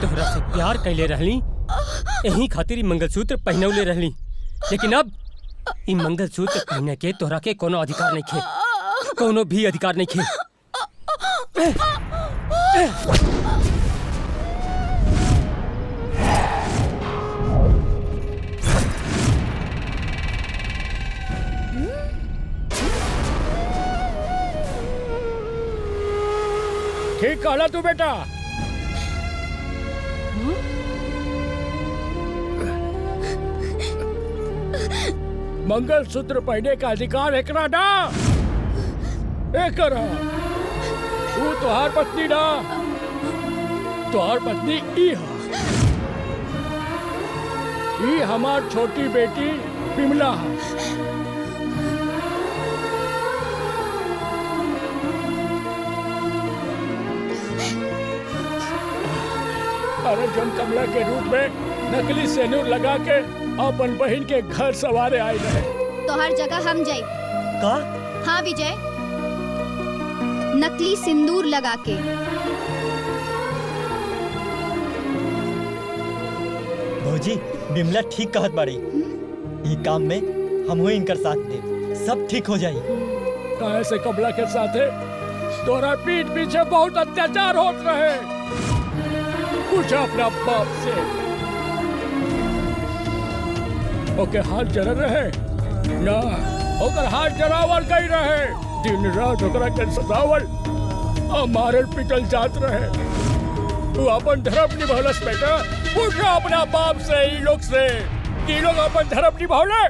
तोहरा से प्यार कैले रहली, यही खातिर मंगलसूत्र पहनौले रहली, लेकिन अब ई मंगलसूत्र पहने के तोहरा के कोनो अधिकार नहीं खे, कोनो भी अधिकार नहीं खे। ठीक कहला तू बेटा। मंगलसूत्र पहने का अधिकार एकरा ना, एकरा तू तोहार पत्नी ना, तोहार पत्नी ई हा, ई हमार छोटी बेटी बिमला हा। अरे जन कमला के रूप में नकली सेनूर लगा के अपन बहन के घर सवारे आए रहे। तो हर जगह हम जाए का? हाँ विजय, नकली सिंदूर लगा के। भौजी बिमला ठीक कहत बाड़ी, ई काम में हम हुई इनकर साथ दे, सब ठीक हो जाई। काहे से कमला के साथे तोरा पीठ पीछे बहुत अत्याचार होत रहे, पूछ अपना बाप से। ओके हाथ जरा रहे ना, ओकर हाथ जरावल गई रहे, दिन रात ओकरा के सतावल और मारल पिटल जात रहे। तू अपन धर्म निभालस बेटा, पूछ अपना बाप से, ई लोग से, ई लोग अपन धर्म निभावले।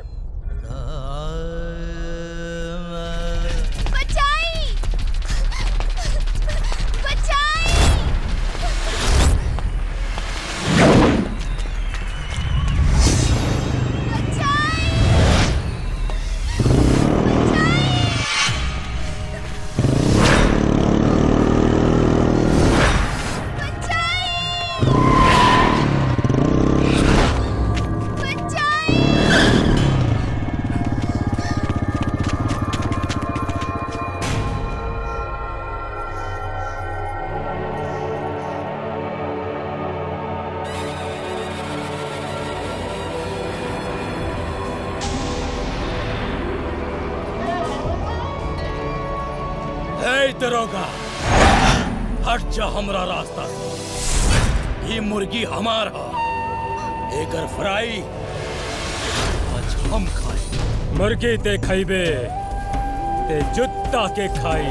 दरोगा, हट जा हमरा रास्ता से। ये मुर्गी हमार हा, एकर फ्राई आज हम खाए। मुर्गी ते खाइबे ते जुत्ता के खाई।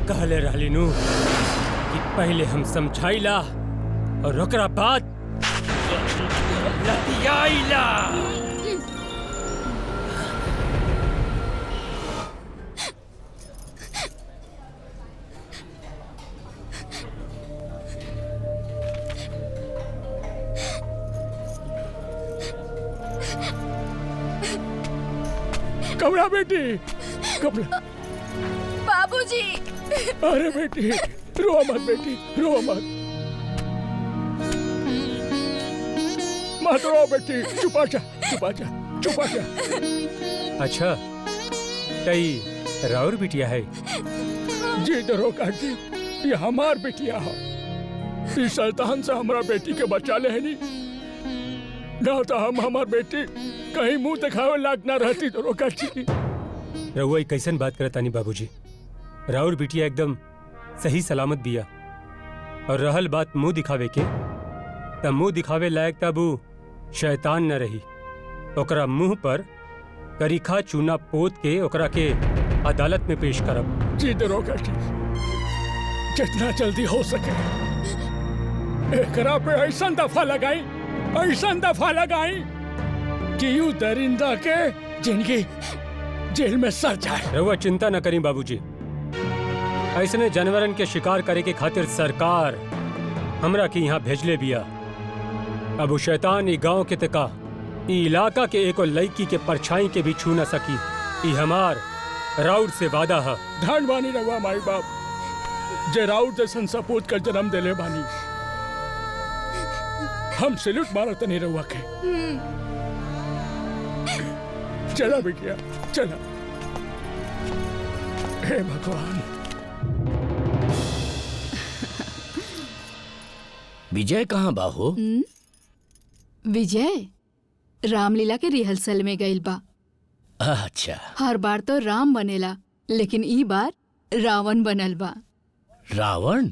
कहले रहली नू कि पहले हम समझाइला और ओकरा बाद लतियाइला। कमला बेटी, कमला। बाबूजी। अरे बेटी, रो मत बेटी, रो मत। मत रो बेटी, चुप आ जा, चुप आ जा, चुप आ जा। अच्छा, तई राउर बिटिया है? जी दरोगा जी, ये हमार बेटिया है। इस शैतान से हमारा बेटी के बचा ले है नहीं, ना तो हम हमार बेटी कहीं मुंह दिखावे लायक ना रहती दरोगा जी। रहुआ कैसन बात करता नहीं बाबूजी, राउर बिटिया एकदम सही सलामत बिया। और रहल बात मुंह दिखावे के, तब मुंह दिखावे लायक तब शैतान न रही। ओकरा मुंह पर करीखा चूना पोत के ओकरा के अदालत में पेश करब। जी दरोगा जी, जितना जल्दी हो सके एकरा पे ऐसा दफा लगाई, ऐसा दफा लगाई कि यूं दरिंदा के जिंदगी जेल में सड़ जाए। रहुआ चिंता न करी बाबूजी, ऐसने जानवरन के शिकार करे के खातिर सरकार हमरा के यहाँ भेजले बिया। अब वो शैतान ई गांव के तका ई इलाका के एको लड़की के परछाई के भी छू न सकी। ई हमार राउर से वादा है। धन बानी रहुआ माई बाप, जे राउर जैसन सपूत का जन्म दिले बानी। हम सैल्यूट मारत नहीं रहुआ के। चला बिटिया, चला। हे भगवान। विजय कहाँ बाहो? विजय रामलीला के रिहर्सल में गइल बा। अच्छा, हर बार तो राम बनेला, लेकिन ई बार रावण बनल बा। रावण?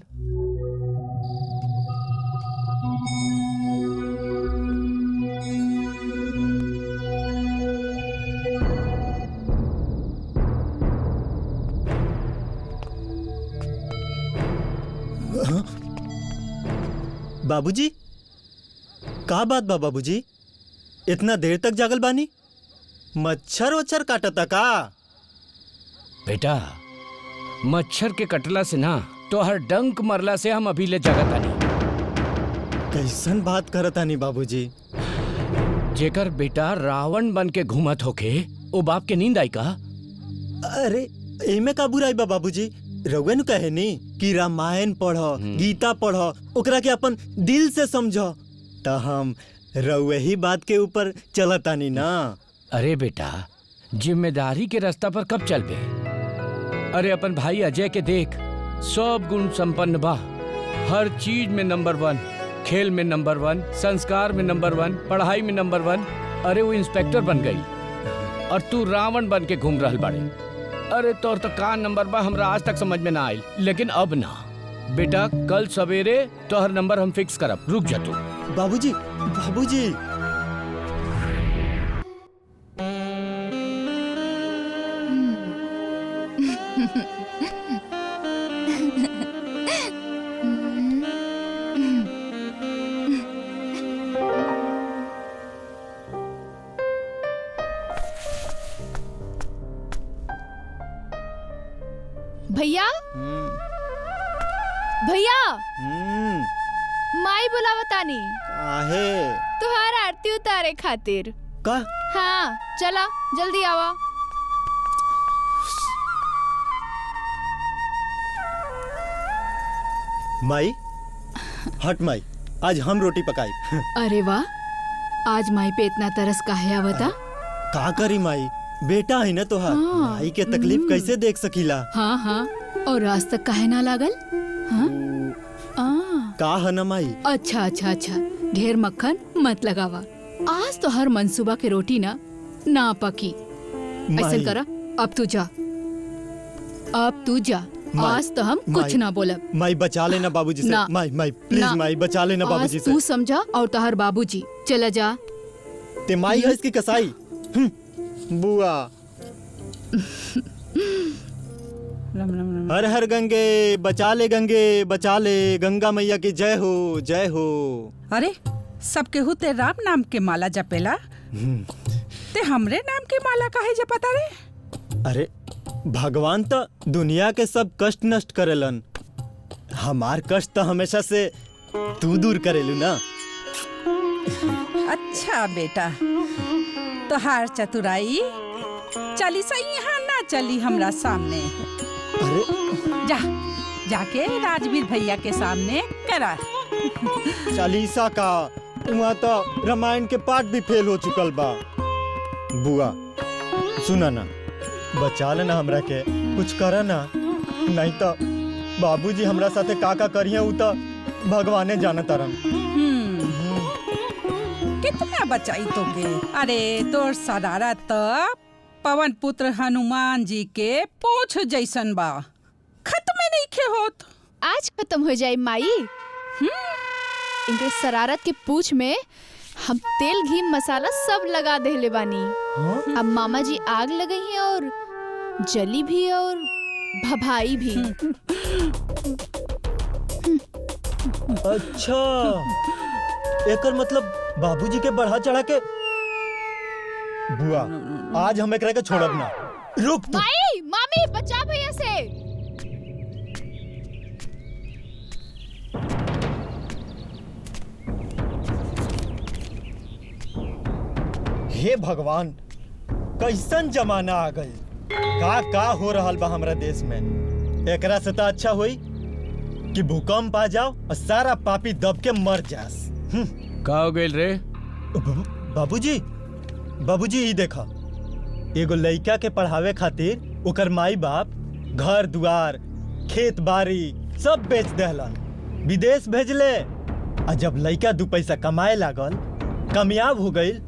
बाबूजी, का बात बा बाबूजी? इतना देर तक जागल बानी? मच्छर वच्छर काटता का? बेटा, मच्छर के कटला से ना, तो हर डंक मरला से हम अभी ले जगतानी। कैसन बात करतानी बाबूजी? जेकर बेटा रावण बन के घूमत होके, ओ बाप के नींद आई का? अरे एमे का बुराई बा बाबूजी? रउआ नु कहे नी कि रामायण पढ़ो, गीता पढ़ो, ओकरा के अपन दिल से समझो। त हम रउआ ही बात के ऊपर चलतानी ना। अरे बेटा, जिम्मेदारी के रास्ता पर कब चलबे? अरे अपन भाई अजय के देख, सब गुण संपन्न बा, हर चीज में नंबर 1, खेल में नंबर 1, संस्कार में नंबर 1, पढ़ाई में नंबर 1। अरे वो इंस्पेक्टर बन गई और तू रावण बन के घूम रहल बाड़े। अरे तोर तो का नंबर बा हमरा आज तक समझ में ना आयल, लेकिन अब ना बेटा, कल सवेरे तोहर नंबर हम फिक्स करब। रुक जा तू। बाबूजी, बाबूजी। भैया, भैया, माई बुलावतानी। काहे? तुहार आरती उतारे खातिर। का? हाँ, चला जल्दी आवा। माई, हट माई, आज हम रोटी पकाई। अरे वाह, आज माई पे इतना तरस काहे आवता? का करी माई, बेटा है ना तोहार, हाँ। माई के तकलीफ कैसे देख सकीला? हाँ हाँ, और आज तक काहे ना लागल? हाँ? का है ना माई? अच्छा अच्छा अच्छा, ढेर मक्खन मत लगावा। आज तो हर मंसूबा के रोटी ना पकी। ऐसा करा, अब तू जा, अब तू जा। आज तो हम कुछ ना बोलब। माई बचा लेना बाबूजी से। ना। माई माई प्लीज ना। माई बचा लेना बाबूजी आज से। तू समझा और तोहर बाबूजी। चला जा। ते माई है इसकी कसाई। बुआ। हर हर गंगे बचा ले, गंगे बचा ले, गंगा मैया की जय हो, जय हो। अरे सब केहू ते राम नाम के माला जपेला, ते हमरे नाम के माला काहे जपता रे? अरे भगवान तो दुनिया के सब कष्ट नष्ट करेलन, हमार कष्ट तो हमेशा से तू दूर करेलू ना। अच्छा बेटा, तोहार चतुराई चली सही यहाँ ना चली हमरा सामने। अरे जा जाके राजवीर भैया के सामने करा। चालीसा का वहाँ तो रामायण के पाठ भी फेल हो चुकल बा। बुआ सुना ना, बचा लेना हमरा के, कुछ करा ना, नहीं तो बाबूजी हमरा साथे का करिए उ तो भगवाने जाने तरन। कितना बचाई तोके? अरे तोर शरारत तो पवन पुत्र हनुमान जी के पूछ जैसन बा, खत्म नहीं खे होत। आज खत्म हो जाए माई। इनके शरारत के पूछ में हम तेल घी मसाला सब लगा देले बानी। अब मामा जी आग लगई है और जली भी और भभाई भी। अच्छा, एकर मतलब बाबूजी के बढ़ा चढ़ा के। बुआ आज हम एकरा के छोड़ब ना। रुक तू। माई, मामी बचा भैया से। हे भगवान, कैसन जमाना आ गई। का हो रहल बा हमरा देश में। एकरा से तो अच्छा हुई कि भूकंप आ जाओ और सारा पापी दब के मर जास। का हो गइल रे? बाबूजी, बाबूजी ई देखा, एगो लइका के पढ़ावे खातिर ओकर माई बाप घर दुआर खेत बाड़ी सब बेच देहलन, विदेश भेजले। आ जब लइका 2 पैसा कमाए लागल, कामयाब हो गईल,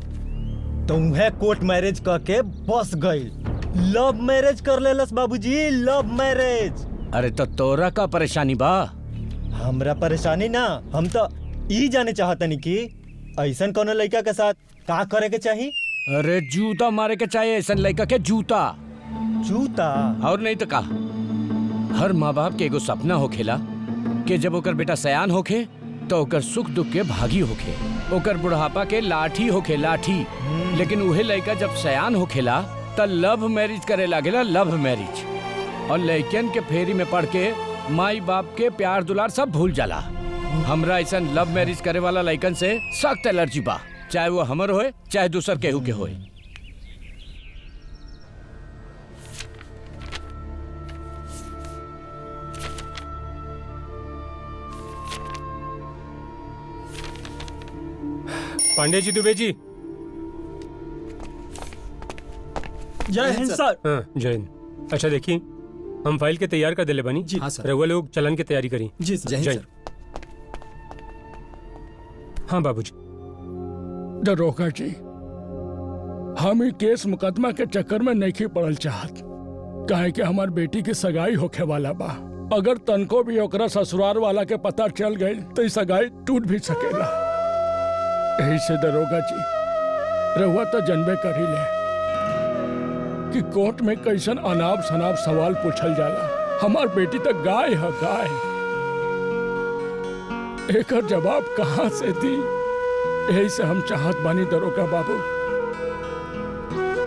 तो उहे कोर्ट मैरिज करके बस गईल। लव मैरिज कर लेलस बाबूजी, लव मैरिज। अरे तो तोरा का परेशानी बा? हमरा परेशानी ना, हम तो ई जाने चाहतनी कि ऐसन कोनो लइका के साथ का करे के चाहिए। अरे जूता मारे के चाहिए ऐसा लड़का के, जूता। जूता? और नहीं तो का। हर माँ बाप के एगो सपना होखेला कि जब ओकर बेटा सयान होखे तो ओकर सुख दुख के भागी होखे, ओकर बुढ़ापा के लाठी होखे, लाठी। लेकिन उहे लड़का जब सयान होखेला त लव मैरिज करे लागेला, लव मैरिज। और लड़कियन के फेरी में पड़ के माई बाप के प्यार दुलार सब भूल जाला। हमरा ऐसा लव मैरिज करे वाला लड़कन से सख्त एलर्जी बा, चाहे वो हमर होए चाहे दूसर केहू के होए। पांडे जी, दुबे जी। जय हिंद सर। हाँ, जय हिंद। अच्छा देखिए, हम फाइल के तैयार कर दिले बनी जी। हाँ सर। रउआ लोग चलन की तैयारी करी जी सर। जय हिंद। हाँ बाबूजी। दरोगा जी, हम ही केस मुकदमा के चक्कर में नहीं पड़ल चाहत, काहे कि हमार बेटी की सगाई होखे वाला बा। अगर तनको भी ओकरा ससुराल वाला के पता चल गई तो ई सगाई टूट भी सकेला। यही से दरोगा जी, रहुआ तो जनबे कर ही ले कि कोर्ट में कैसन अनाप शनाप सवाल पूछल जाला। हमार बेटी तो गाय है, गाय। एकर जवाब कहाँ से दी? यही से हम चाहत बानी दरोगा बाबू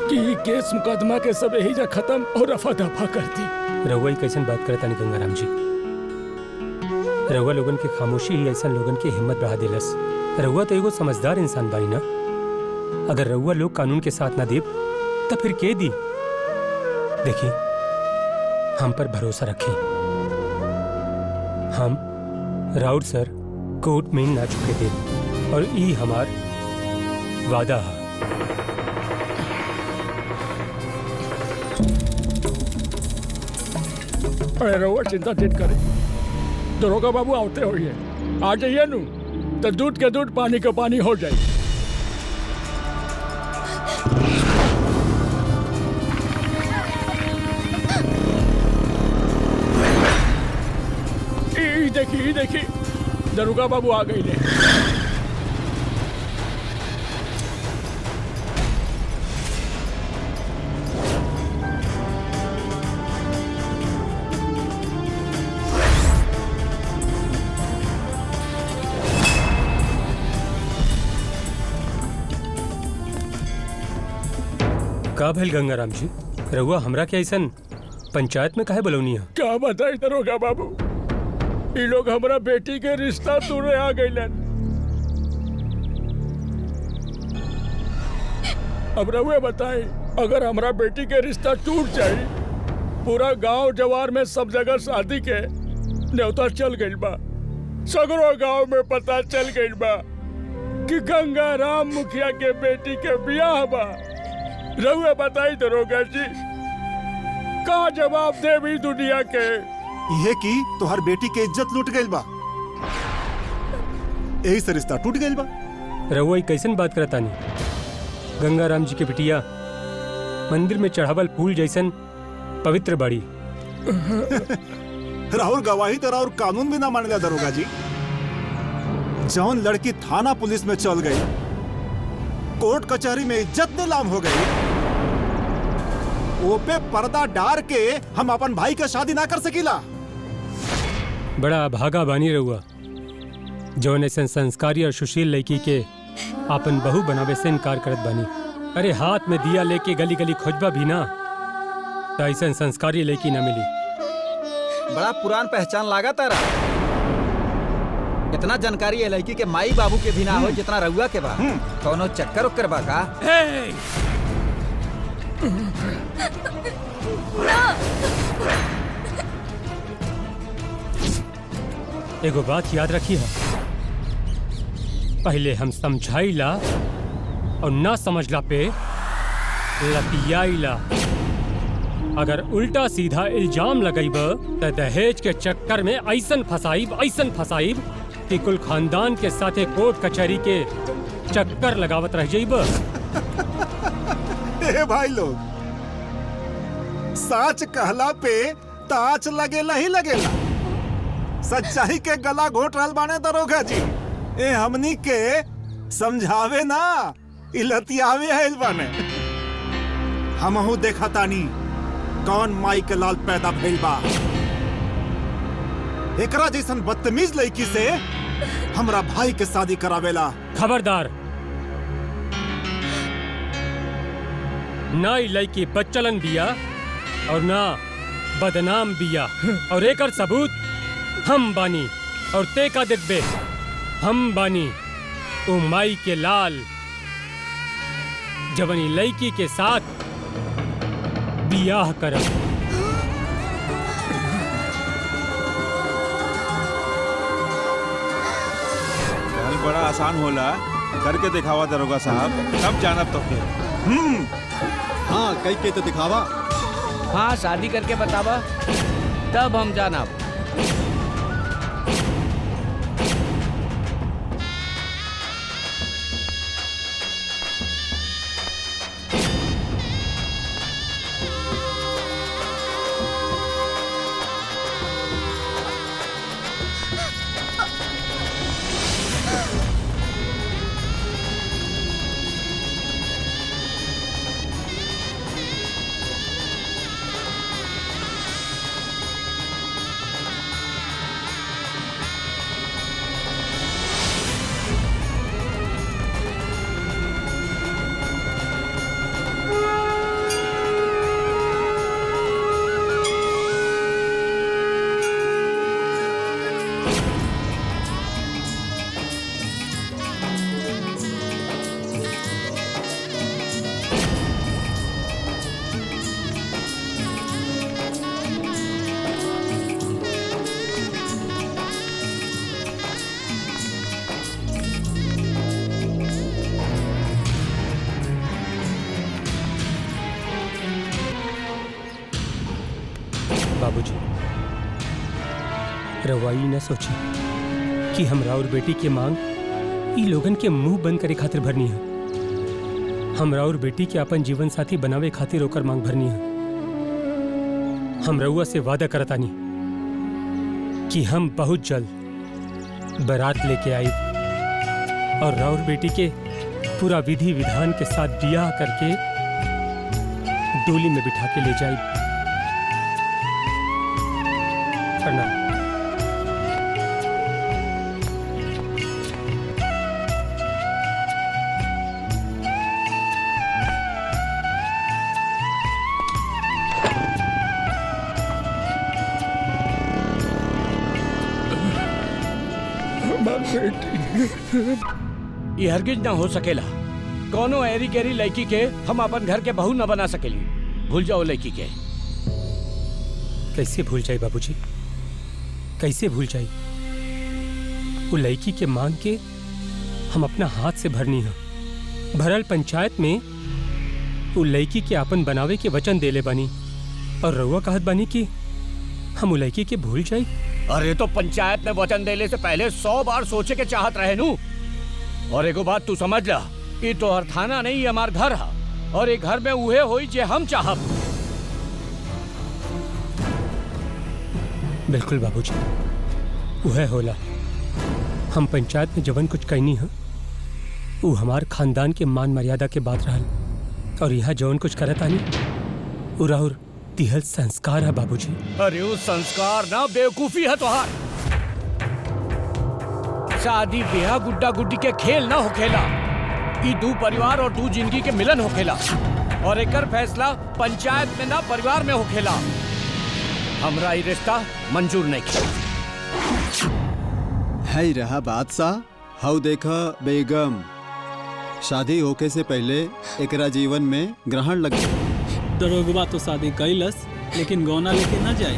कि केस मुकदमा के सब यही जा खत्म और रफा दफा कर दी। रउआ कैसन बात करता नहीं गंगाराम जी। रउआ लोगन के खामोशी ही ऐसा लोगन की हिम्मत बढ़ा दिलस। रउआ तो एगो समझदार इंसान बानी ना। अगर रउआ लोग कानून के साथ ना देब तो फिर के दी? देखिए, हम पर भरोसा रखें। हम राउत सर कोर्ट में ना चुके थे और ई हमार वादा है। अरे रहुआ चिंता चित करे, दरोगा बाबू आते हो ये आ जाइए नू, तो दूध के दूध पानी के पानी हो जाए। देखिए देखिए, दरोगा बाबू आ गई ले। का भइल गंगाराम जी? रउआ हमरा के ऐसन पंचायत में काहे बुलौनी है? क्या बताई दरोगा बाबू, ये लोग हमारा बेटी के रिश्ता तोड़े आ गए। अब रहुए बताए अगर हमरा बेटी के रिश्ता टूट जाई, पूरा गांव जवार में सब जगह शादी के न्योता चल गइल बा। सगरो गांव में पता चल गइल बा कि गंगा राम मुखिया के बेटी के बियाह बा। रहुआ बताई दरोगा जी, का जवाब देवी दुनिया के? ये कि तोहर बेटी के इज्जत लूट गइल बा, यही से रिश्ता टूट गइल बा। रहुआ कैसन बात करता नहीं? गंगा राम जी के बिटिया मंदिर में चढ़ावल फूल जैसन पवित्र बाड़ी। राहुल गवाही तो राहुल कानून भी ना मानेला दरोगा जी। जौन लड़की थाना पुलिस में चल गई, कोर्ट कचहरी में इज्जत नीलाम हो गई, वो पे पर्दा डार के हम अपन भाई का शादी ना कर सकीला। बड़ा भागा बानी रहुआ, जौन ऐसन संस्कारी और सुशील लड़की के आपन बहू बनावे से इनकार करत बानी। अरे हाथ में दिया लेके गली गली खोजबा भी ना तो ऐसन संस्कारी लड़की ना मिली। बड़ा पुरान पहचान लागा तारा। इतना जानकारी है लड़की के माई बाबू के भी ना हो जितना रहुआ के बा। कौनो चक्कर उक्कर बा का? एगो बात याद रखी है, पहले हम समझाइला और ना समझला पे लतियाइला। अगर उल्टा सीधा इल्जाम लगैब त दहेज के चक्कर में ऐसन फसाइब कि कुल खानदान के साथे कोर्ट कचहरी के चक्कर लगावत रह जाइब। ए भाई लोग, सच कहला पे ताच लगेला ही लगेला। सच्चाई के गला घोट रहल बाने दरोगा जी। ए हमनी के समझावे ना, इलतियावे है बाने। हमहू देखा तानी कौन माई के लाल पैदा भइल बा। एकरा जैसन बदतमीज लड़की से हमरा भाई के शादी करावेला। खबरदार, ना लड़की बच्चलन बिया और ना बदनाम बिया, और एकर सबूत हम बानी। और ते का देखबे, हम बानी ओ माई के लाल जवनी लड़की के साथ बियाह करब। बड़ा आसान होला, करके दिखावा दरोगा साहब, तब जानब तो के। हाँ, कई के तो दिखावा। हाँ, शादी करके बतावा, तब हम जानब। बाबूजी, रवाई न सोची कि हमरा और बेटी के मांग ई लोगन के मुंह बंद करे खातिर भरनी है। हमरा और बेटी के अपन जीवन साथी बनावे खातिर ओकर मांग भरनी है। हम रउआ से वादा करतानी कि हम बहुत जल्द बारात लेके आई और राउर बेटी के पूरा विधि विधान के साथ बियाह करके डोली में बिठा के ले जाए। प्रणाम। ये हरगिज ना हो सकेला। कोनो एरी गेरी लड़की के हम अपन घर के बहू न बना सकेली। भूल जाओ लड़की के। कैसे भूल जाए बाबूजी, कैसे भूल जाए? वो लड़की के मांग के हम अपना हाथ से भरनी है। भरल पंचायत में वो लड़की के आपन बनावे के वचन देले बानी और रउआ कहत बानी कि हम वो लड़की के भूल जाए। अरे तो पंचायत में वचन देने से पहले 100 बार सोचे के चाहत रहे नू। और एगो बात तू समझ ला, ये तो हर थाना नहीं, हमार घर है और ये घर में उहे होई जे हम चाहब। बिल्कुल बाबूजी, वह होला। हम पंचायत में जवन कुछ कहनी है वो हमार खानदान के मान मर्यादा के बात रहल, और यहाँ जवन कुछ करत आनी वो राहुल तिहल संस्कार है बाबूजी। अरे वो संस्कार ना बेवकूफी है तोहार। शादी ब्याह गुड्डा गुड्डी के खेल ना होखेला, ई दू परिवार और दू जिंदगी के मिलन होखेला और एकर फैसला पंचायत में ना परिवार में होखेला। हमरा ई रिश्ता मंजूर नहीं किया। है रहा बादशाह, हाउ देखा बेगम, शादी होके से पहले एकरा जीवन में ग्रहण लगे। दरोगवा तो शादी कैलस लेकिन गौना लेके ना जाए।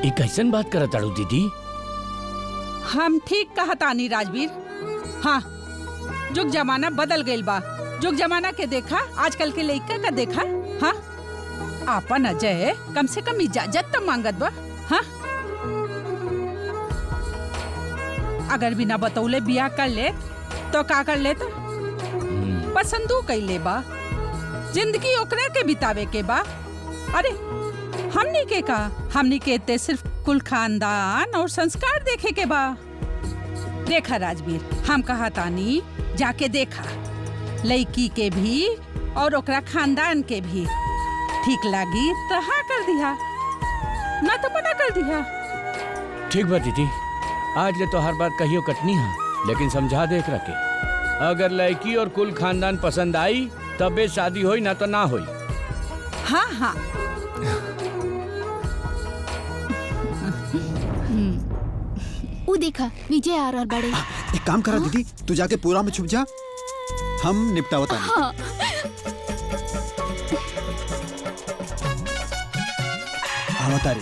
ई कैसन बात करत ताड़ू दीदी? हम ठीक कहतानी राजवीर। हाँ, जुग जमाना बदल गइल बा। जुग जमाना के देखा, आजकल के लइका का देखा। हाँ, आपन अजय कम से कम इजाजत तो मांगत बा। हाँ, अगर बिना बतौले बियाह कर ले तो का कर ले? तो पसंदू कैले बा, जिंदगी ओकरा के बितावे के बा। अरे हमनी के का, हमनी के ते सिर्फ कुल खानदान और संस्कार देखे के बा। देखा राजवीर, हम कहा तानी जाके देखा, लड़की के भी और ओकरा खानदान के भी ठीक लागी तो हाँ कर दिया, ना तो मना कर दिया। ठीक बा दीदी, आज ले तो हर बात कहियो कटनी है, लेकिन समझा देख रखे, अगर लड़की और कुल खानदान पसंद आई तबे शादी होई, ना तो ना होई। हाँ हाँ। वो देखा विजय आ रहा बड़े। एक काम करा दीदी, तू जाके पूरा में छुप जा, हम निपटावता नहीं। हाँ। आवतारी।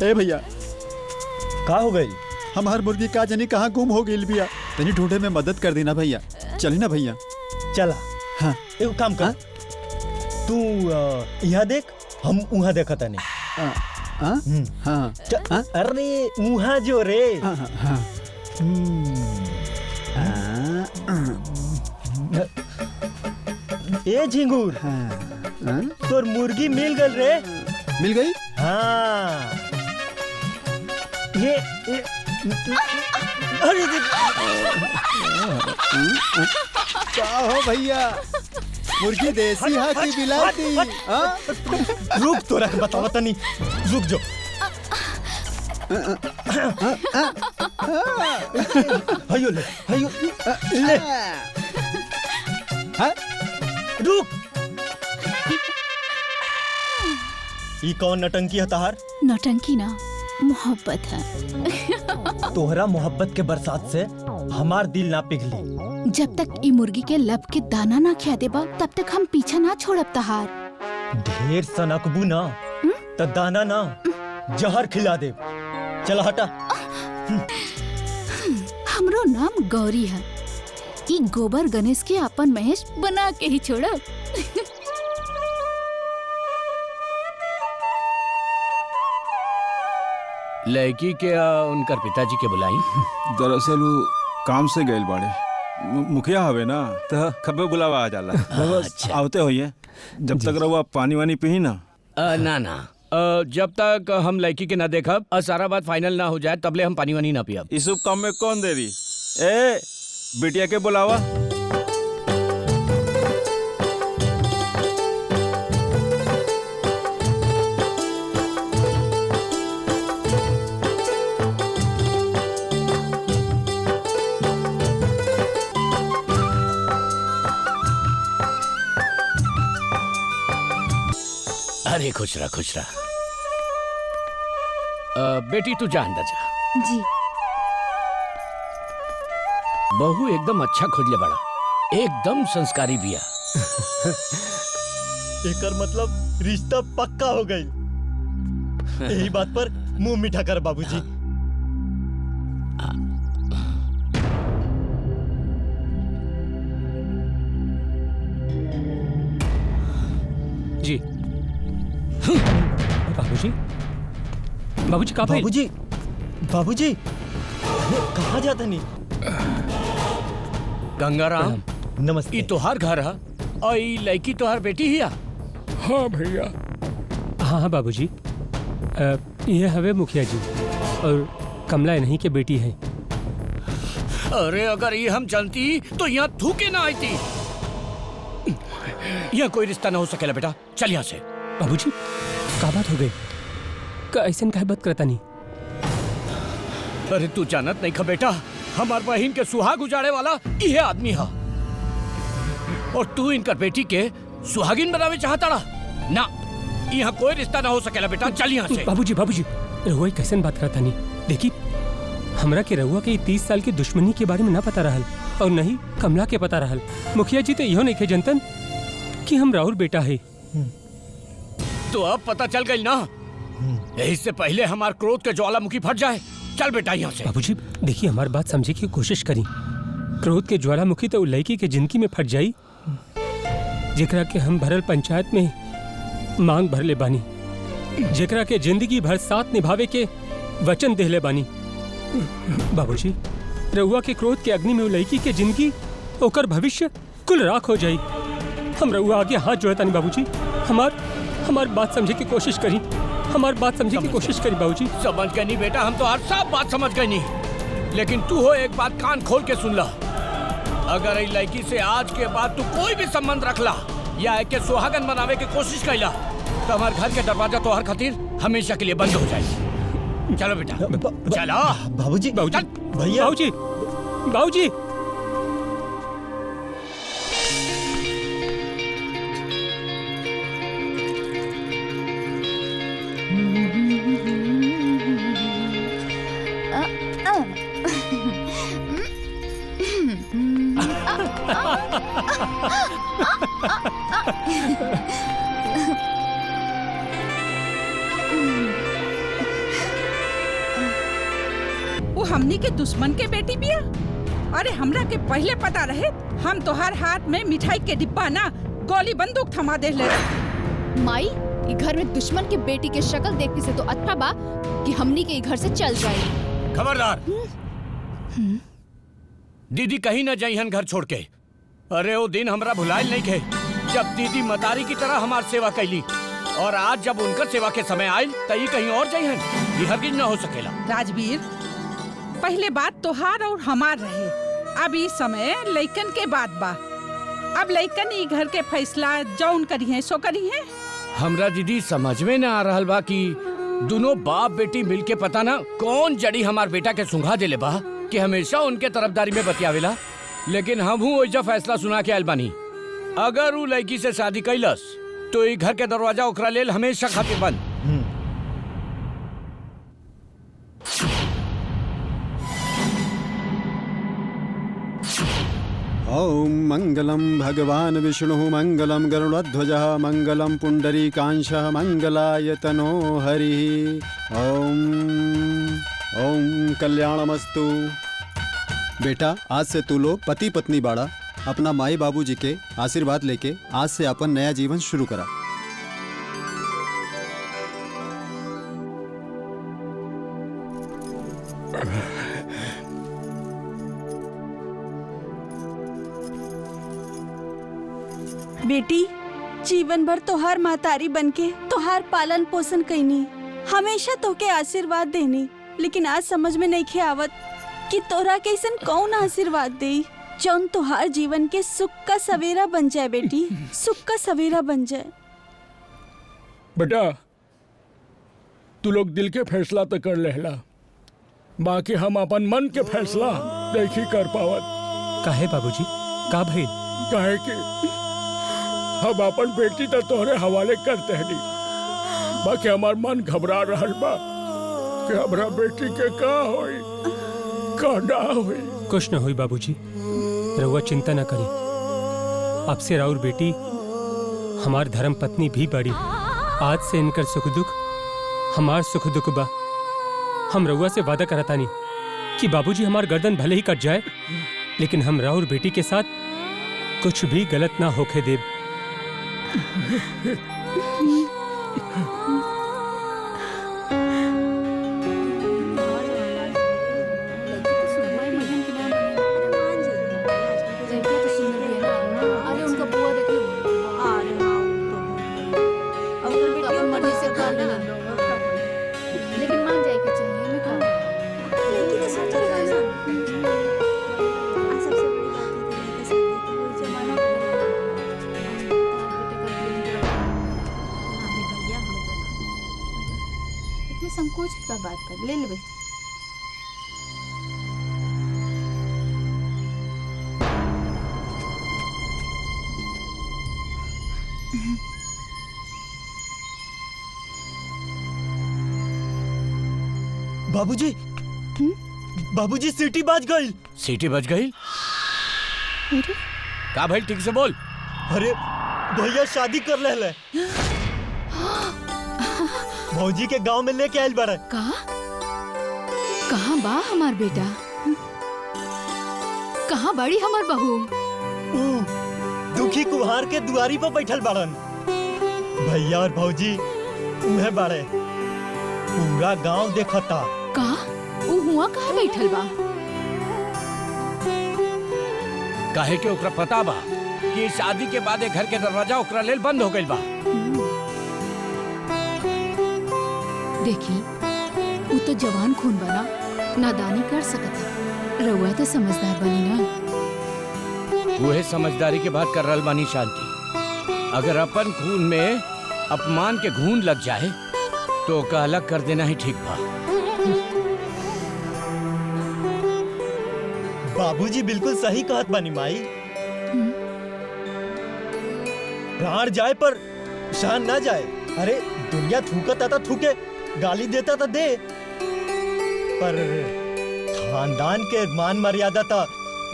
ए भैया, का हो गई? हमार मुर्गी का जनी कहाँ गुम हो गई बिया, तनी ढूंढे में मदद कर देना भैया। चली ना भैया। चला। हाँ, एगो काम कर, तू यहाँ देख, हम वहाँ देखा था नहीं। हाँ हाँ। अरे वहाँ जो रे। हाँ। ए झिंगूर, तोर मुर्गी मिल गल रे। मिल गई? हाँ। ये अरे क्या हो भैया, मुर्गी देसी है कि बिलाती? रुक, तो रख बताओ तनी, रुक जो। हयो ले, हयो ले। रुक। ई कौन नटंकी है तहार? नौटंकी ना, मोहब्बत है। तोहरा मोहब्बत के बरसात से हमार दिल ना पिघली। जब तक ई मुर्गी के लब के दाना ना खिया देबा तब तक हम पीछा ना छोड़ब तहार। ढेर सनकबू ना त दाना ना जहर खिला दे। चल हटा। हमरो नाम गौरी है, ई गोबर गणेश के अपन महेश बना के ही छोड़ब। लड़की के उनकर पिताजी के बुलाई। दरअसल वो काम से गए बाड़े, मुखिया हवे ना, तो खबे बुलावा आ जाला। बस आवते होइए, जब तक रहुआ पानी वानी पी ना। ना जब तक हम लड़की के ना देखब और सारा बात फाइनल ना हो जाए तबले हम पानी वानी ना पियब। इस सब काम में कौन देरी? ए बिटिया के बुलावा। अरे खुश रहा, खुश रहा। बेटी तू जा अंदर जा। जी। बहू एकदम अच्छा खोजले बड़ा, एकदम संस्कारी बिया। एकर मतलब रिश्ता पक्का हो गई। यही बात पर मुंह मीठा कर बाबूजी। जी बाबूजी, बाबूजी कहाँ? बाबूजी, बाबूजी कहाँ जाता नहीं? गंगाराम, नमस्ते। ई तोहार घर है और ई लड़की तोहार बेटी हिया? हाँ भैया। हाँ हाँ बाबूजी, ये हवे मुखिया जी और कमला इन्हीं के बेटी है। अरे अगर ये हम जानती तो यहाँ थूके ना आई थी। यहाँ कोई रिश्ता ना हो सकेला बेटा, चल यहाँ से। बाबूजी का बात हो गई? का ऐसा काहे बात करता नहीं? अरे तू जानत नहीं खा बेटा, हमार बहन के सुहाग उजाड़े वाला ये आदमी है और तू इनकर बेटी के सुहागिन बनावे चाहता ना। यहाँ कोई रिश्ता ना हो सकेला बेटा, चल यहाँ से। बाबूजी बाबूजी रहुआ कैसे बात करता नहीं? देखी हमरा के रहुआ के 30 साल की दुश्मनी के बारे में ना पता रहल और नहीं कमला के पता रहल। मुखिया जी तो इहो नहीं खे जनतन कि हम राहुल बेटा है। तो अब पता चल गई ना, यही से पहले हमार क्रोध के ज्वालामुखी फट जाए। चल बेटा यहाँ से। बाबूजी देखिए हमारी बात समझे की कोशिश करी। क्रोध के ज्वालामुखी तो लड़की के जिंदगी में फट जाई जेकरा के हम भरल पंचायत में मांग भर ले बानी, जेकरा के जिंदगी भर साथ निभावे के वचन देले बानी। बाबूजी रहुआ के क्रोध के अग्नि में लड़की के जिंदगी ओकर भविष्य कुल राख हो जाई। हम रहुआ आगे हाथ जोड़ता नहीं बाबूजी, हमार बात समझे की कोशिश करी, हमारी बात समझे की कोशिश करी बाबूजी। समझ गए नहीं बेटा, हम तो हर सब बात समझ गए नहीं, लेकिन तू हो एक बात कान खोल के सुन ला। अगर इस लड़की से आज के बाद तू कोई भी संबंध रखला या एक सुहागन बनावे की कोशिश कैला तो हमारे घर के दरवाजा तो हर खातिर हमेशा के लिए बंद हो जाए। चलो बेटा चलो। बाबूजी चल भैया। बाबूजी बाबूजी वो हमनी के दुश्मन के बेटी बिया। अरे हमरा के पहले पता रहे हम तोहार हाथ में मिठाई के डिब्बा ना गोली बंदूक थमा दे ले। माई ये घर में दुश्मन के बेटी के शक्ल देखने से तो अच्छा बा कि हमनी के घर से चल जाए। खबरदार, दीदी कहीं न जाइहन घर छोड़ के। अरे वो दिन हमरा भुलाइल नहीं खे जब दीदी मतारी की तरह हमार सेवा कैली, और आज जब उनकर सेवा के समय आयल तई कहीं और जाइहन, ये हरगिज न हो सकेला। राजवीर, पहले बात तोहार और हमार रहे, अब इस समय लइकन के बात बा। अब लइकन ई घर के फैसला जौन करी है सो करी है। हमरा दीदी समझ में न आ रहल बा कि दोनों बाप बेटी मिलके पता ना कौन जड़ी हमार बेटा के सुंघा देले बा कि हमेशा उनके तरफदारी में बतियावेला। लेकिन हमहू ओइजा फैसला सुना के आयल बानी, अगर उ लड़की से शादी कैलस तो ई घर के दरवाजा ओकरा लेल हमेशा खातिर बंद। ओम मंगलम भगवान विष्णु मंगलम गरुड़ध्वजः मंगलम पुंडरीकांशः मंगलायतनो हरि। ओम ओम कल्याणमस्तु। बेटा आज से तू लोग पति पत्नी बाड़ा, अपना माई बाबूजी के आशीर्वाद लेके आज से अपन नया जीवन शुरू करा। बेटी जीवन भर तोहार मातारी बनके तोहार पालन पोषण कैनी, हमेशा तोके आशीर्वाद देनी, लेकिन आज समझ में नहीं खे आवत कि तोरा कैसन कौन आशीर्वाद दे जौन तोहार जीवन के सुख का सवेरा बन जाए। बेटी सुख का सवेरा बन जाए। बेटा तू लोग दिल के फैसला तो कर लेला, बाकी हम अपन मन के फैसला नहीं कर पावत। काहे बाबूजी का भइल? काहे कि हम अपन बेटी तो तोहरे हवाले करते हैं, बाकी हमार मन घबरा रहल बा कि हमरा बेटी के का होई का ना होई। कुछ न हुई बाबूजी, रउआ चिंता न करी। आपसे राउर बेटी हमार धर्म पत्नी भी बड़ी। आज से इनकर सुख दुख हमार सुख दुख बा। हम रउआ से वादा करतानी कि बाबूजी हमार गर्दन भले ही कट जाए, लेकिन हम राउर बेटी के साथ कुछ भी गलत ना होके देब। संकोच का बात कर ले ले। बाबूजी, बाबूजी सीटी बाज गई। सीटी बज गई? का भाई ठीक से बोल। अरे भैया शादी कर ले भौजी के गांव में लेके आयल बारे। कहाँ बा हमार बेटा? कहाँ बड़ी हमार बहू? दुखी कुहार के दुआरी पर बैठल बाड़न। भैया और भौजी उन्हें बाड़े। पूरा गांव देखता। ऊ हुआ कहाँ बैठल बा? काहे के ओकरा पता बा कि शादी के बाद घर के दरवाजा ओकरा लेल बंद हो गइल बा। देखी, वो तो जवान खून बना, नादानी कर सकता। रउआ तो समझदार बनी ना। वह समझदारी के बात कर रहल बानी शांति। अगर अपन खून में अपमान के घून लग जाए तो ओका अलग कर देना ही ठीक बा। बाबूजी बिल्कुल सही कहत बानी माई। प्राण जाए पर शान ना जाए। अरे दुनिया थूकता था थूके, गाली देता था दे, पर खानदान के मान मर्यादा था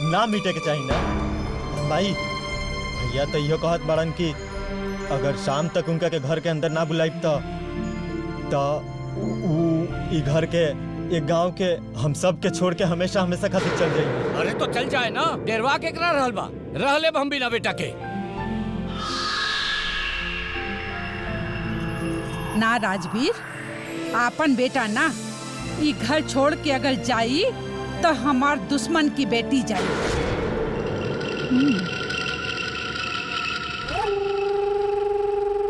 ना मिटे के चाहिए ना माई। भैया तो यो कहत बाड़न कि अगर शाम तक उनका के घर के अंदर ना बुलाई तो ई घर के एक गांव के हम सब के छोड़ के हमेशा हमेशा खातिर चल जाएंगे। अरे तो चल जाए ना, डेरवा के करा रहल बा। रहले हम बिना बेटा के। ना राजवीर, आपन बेटा ना ये घर छोड़ के अगर जाई तो हमार दुश्मन की बेटी जाई।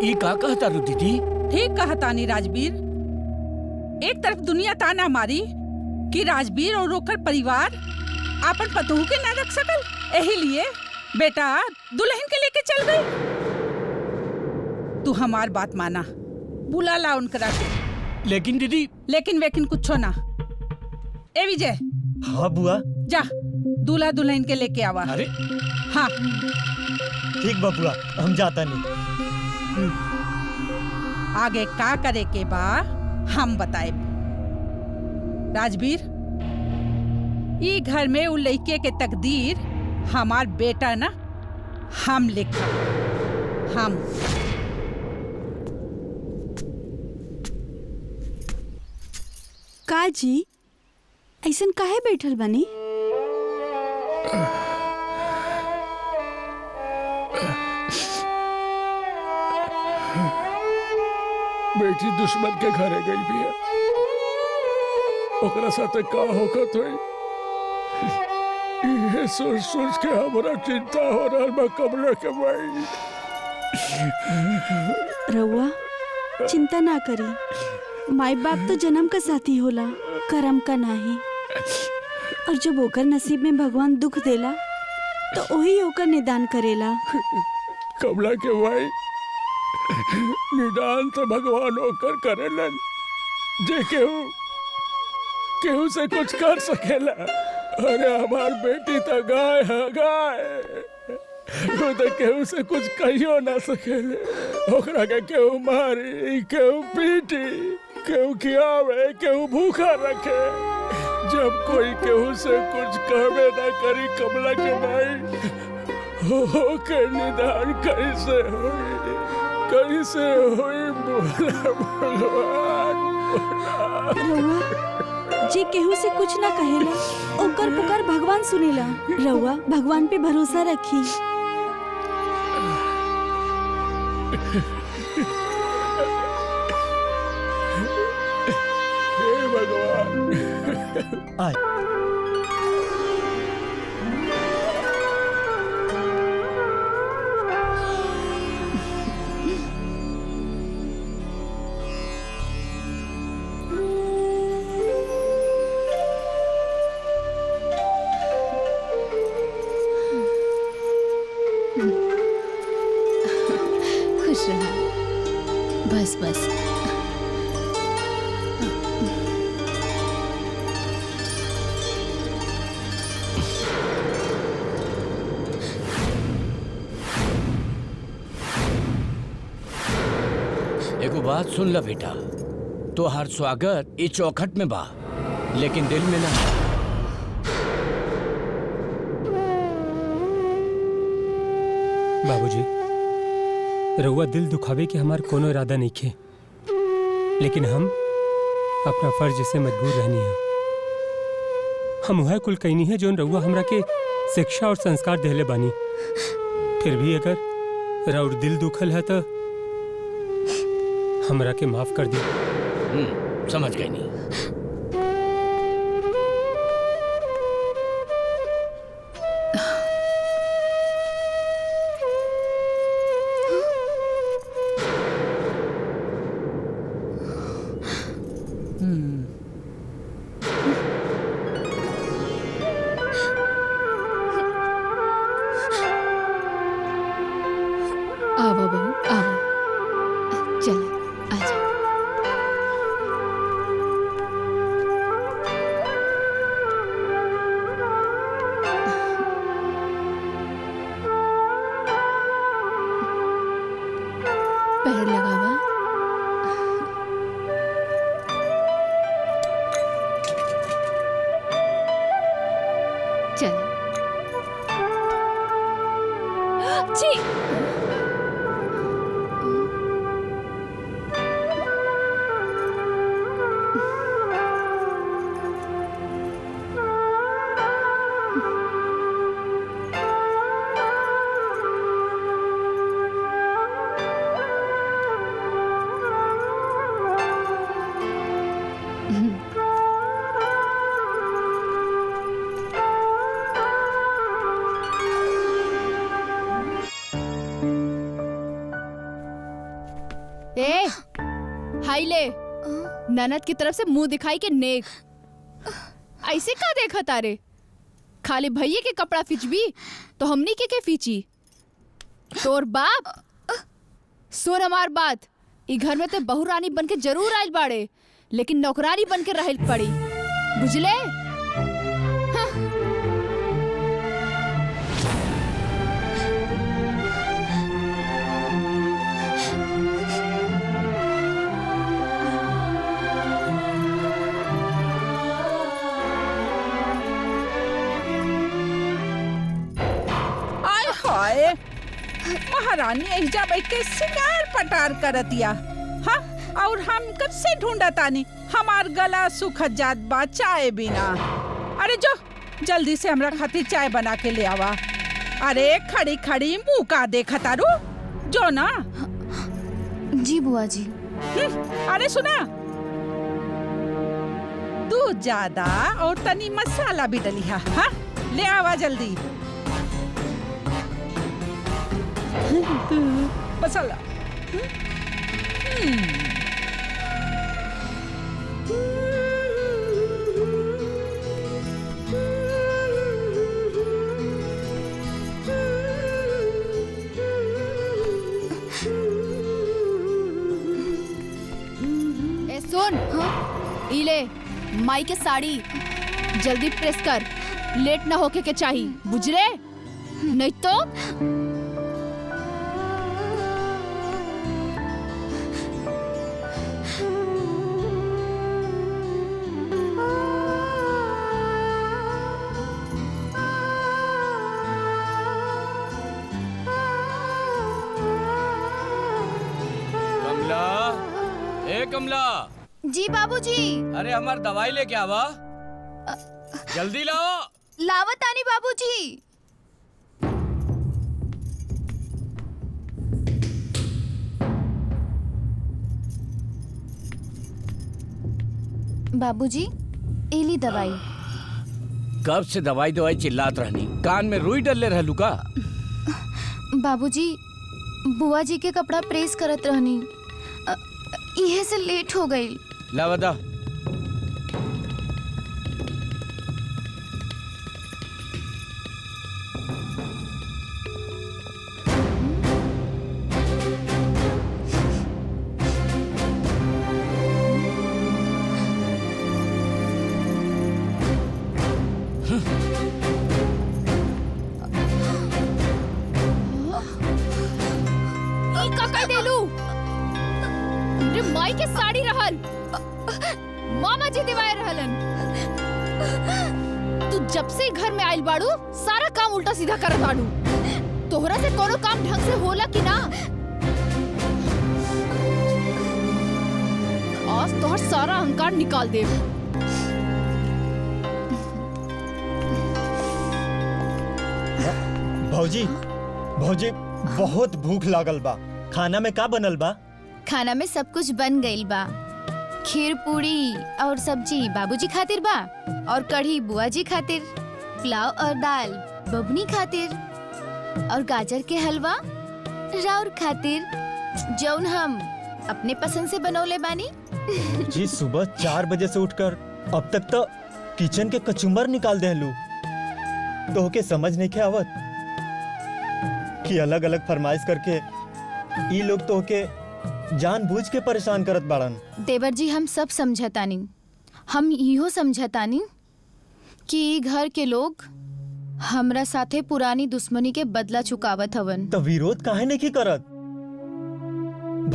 ई का कहता रू दीदी? ठीक कहता नी राजवीर। एक तरफ दुनिया ताना मारी कि राजवीर और ओकर परिवार आपन पतोहू के ना रख सकल, यही लिए बेटा दुल्हन के लेके चल गई। तू हमार बात माना, बुला ला उनकरा के। लेकिन दीदी, लेकिन कुछ ना। ए विजय। हाँ बुआ। जा दूल्हा दुल्हन के लेके आवा। अरे हाँ ठीक बा बुआ, हम जाता नहीं। आगे का करे के बा हम बताए। राजवीर, ई घर में उ लड़के के तकदीर हमार बेटा ना हम लिखा। हम काजी ऐसन काहे बैठल बनी? बेटी दुश्मन के घरे गई भी है, ओकरा साथे का होकत होई ये सोच सोच के हमरा चिंता हो रहल बा कमला के भाई। रउआ चिंता ना करी, माई बाप तो जन्म का साथी होला, करम का नाही। और जब ओकर नसीब में भगवान दुख देला तो वही ओकर निदान करेला। कमला के भाई, निदान तो भगवान होकर करेलन जे केहू से कुछ कर सकेला। अरे हमार बेटी तो गाय है, गाय वो तो केहू से कुछ कहियो ना सकेले। ओकरा के केहू मारी, केहू पीटी, केहू खियावे, केहू भूखा रखे। जब कोई केहू से कुछ कहबे ना करी कमला के भाई हो के निदान कैसे होई बोला भगवान रउआ जे केहू से कुछ ना कहेला ओकर पुकार भगवान सुनेला। रउआ भगवान पे भरोसा रखी। हे भगवान। खुश रहो। बस बस। एगो बात सुन ला बेटा, तो हर स्वागत इस चौखट में बा लेकिन दिल में ना। बाबूजी, रउआ दिल दुखावे के हमार कोनो इरादा नहीं खे, लेकिन हम अपना फर्ज से मजबूर रहनी है। हम वह कुल कहनी है जो रउआ हमरा के शिक्षा और संस्कार देले बानी। फिर भी अगर राउर दिल दुखल है तो हमरा के माफ कर दी। समझ गई नहीं। आओ बहू आओ, चल आजा। पैर लगावा। चल। छी। ए, हाय ले, ननद की तरफ से मुंह दिखाई के नेक। ऐसे का देखा तारे? खाली भैये के कपड़ा फिचबी तो हमनी के फीची। तोर बाप सुन हमार बात, ई घर में तो बहू रानी बन के जरूर आयल बाड़े, लेकिन नौकरानी बन के रहल पड़ी, बुझले? हाय महारानी एजा बैठ के सिंगार पटार करतिया। हाँ, और हम कब से ढूंढतानी, हमार गला सूखत जात बा चाय बिना। अरे जो जल्दी से हमरा खातिर चाय बना के ले आवा। अरे खड़ी खड़ी मुंह का देखतारू जो ना। जी बुआ जी। अरे सुना, दूध ज्यादा और तनी मसाला भी डली है। हाँ, ले आवा जल्दी। मसाला। ए सुन, इले माई के साड़ी जल्दी प्रेस कर, लेट ना होके के चाहिए, बुझले? नहीं तो ए कमला। जी बाबूजी। अरे हमार दवाई लेके आवा, जल्दी लाओ। लावत आनी बाबूजी। बाबूजी एली दवाई। कब से दवाई दवाई चिल्लात रहनी, कान में रुई डलले रहलू का? बाबूजी बुआ जी के कपड़ा प्रेस करत रहनी, इहे से लेट हो गई। लावदा। माई के साड़ी रहल, मामा जी दिवाए रहलन। तू जब से घर में आइल बाड़ू सारा काम उल्टा सीधा करत बाड़ू। तोहरा से कोनो काम ढंग से होला कि ना? आज तोहर सारा अहंकार निकाल दे। भौजी भौजी बहुत भूख लागल बा, खाना में का बनल बा? खाना में सब कुछ बन गइल बा। खीर पूरी और सब्जी बाबूजी खातिर बा, और कढ़ी बुआ जी खातिर, पुलाव और दाल बबनी खातिर, और गाजर के हलवा राउर खातिर, जौन हम अपने पसंद से बनौले बानी। जी सुबह 4 बजे से उठकर अब तक तो किचन के कचुम्बर निकाल देलू। तो के समझ नहीं के आवत कि अलग अलग फरमाइश करके ई लोग तो के जानबूझ के परेशान करत बाड़न। देवर जी हम सब समझतानी, हम इहो समझतानी कि घर के लोग हमरा साथे पुरानी दुश्मनी के बदला चुकावत हवन। तो विरोध काहे नहीं करत?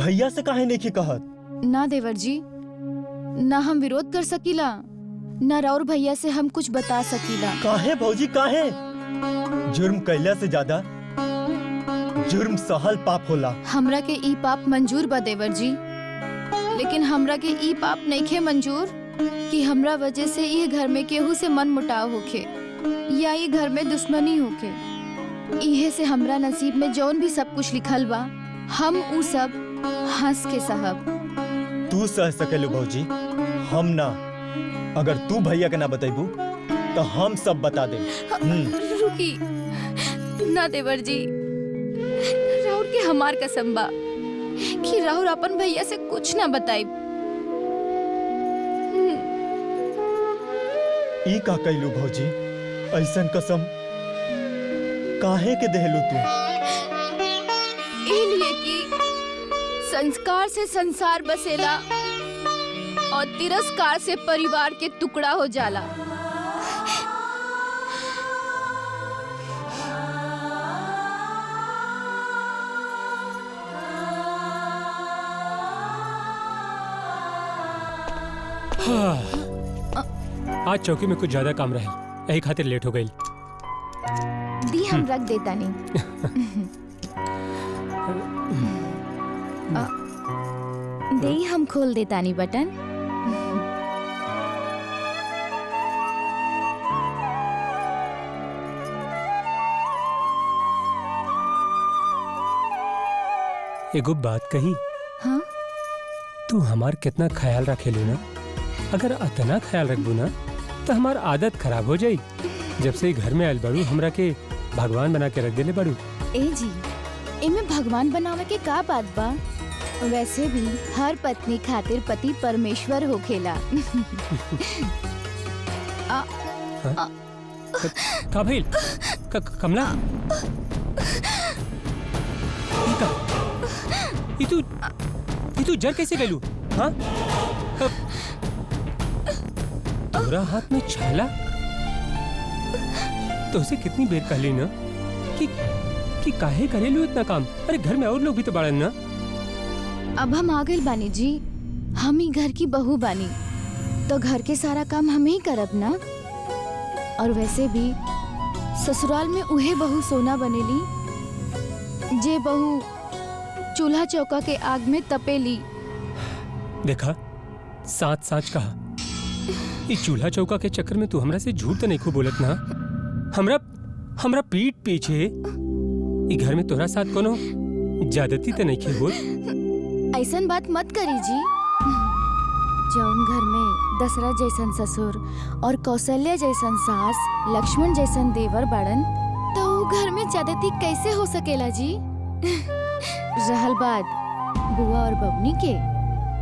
भैया से काहे नहीं कहत? ना देवर जी, ना हम विरोध कर सकीला, ना राउर भैया से हम कुछ बता सकीला। काहे भौजी काहे? जुर्म कैला से ज्यादा जुर्म सहल पाप होला। हमरा के ई पाप मंजूर बा देवर जी, लेकिन हमरा के ई पाप नइखे मंजूर कि हमरा वजह से ये घर में केहू से मन मुटाव होखे या ये घर में दुश्मनी होखे। इहे से हमरा नसीब में जौन भी सब कुछ लिखल बा हम उ सब हंस के सहब। तू सह सकेलू भौजी, हम ना। अगर तू भैया के ना बतेबू तो हम सब बता दे। रुकी ना देवर जी, राहुल के हमार कसम बा कि राहुल अपन भैया से कुछ ना बताई। ई का कैलू भौजी? ऐसन कसम काहे के देहलू तू? इसलिए कि संस्कार से संसार बसेला और तिरस्कार से परिवार के टुकड़ा हो जाला। आज चौकी में कुछ ज्यादा काम रहे, यही खातिर लेट हो गई। दी हम रख देता नहीं। दी हम खोल देता नहीं बटन। एगो बात कही। हाँ? तू हमार कितना ख्याल रखेलू ना, अगर अतना ख्याल रखबू ना तो हमार आदत खराब हो जाई। जब से घर में आयल बड़ू हमरा के भगवान बना के रख देले बड़ू। ए जी, इमे भगवान बनावे के का बात बा? वैसे भी हर पत्नी खातिर पति परमेश्वर होखेला। का भइल? कमला? ई तू जर कैसे गलू? हाँ? तोरा हाथ में छाला? तो उसे कितनी बेर कहली ना कि काहे करेलू इतना काम? अरे घर में और लोग भी तो बाड़न ना। अब हम आ गए बानी जी, हम ही घर की बहू बानी, तो घर के सारा काम हम ही करब ना। और वैसे भी ससुराल में उहे बहू सोना बनेली जे बहू चूल्हा चौका के आग में तपेली। देखा, साच साच कहा, इस चूल्हा चौका के चक्कर में तू हमरा से झूठ तो नहीं खूब बोलत ना। हमरा पीठ पीछे ई घर में तोरा साथ कोनो ज्यादती तो नहीं खे होत। ऐसन बात मत करी जी। जौन घर में दशरथ जैसन ससुर और कौशल्या जैसन सास, लक्ष्मण जैसन देवर बड़न, तो वो घर में ज्यादती कैसे हो सकेला जी? रहल बात बुआ और बबनी के,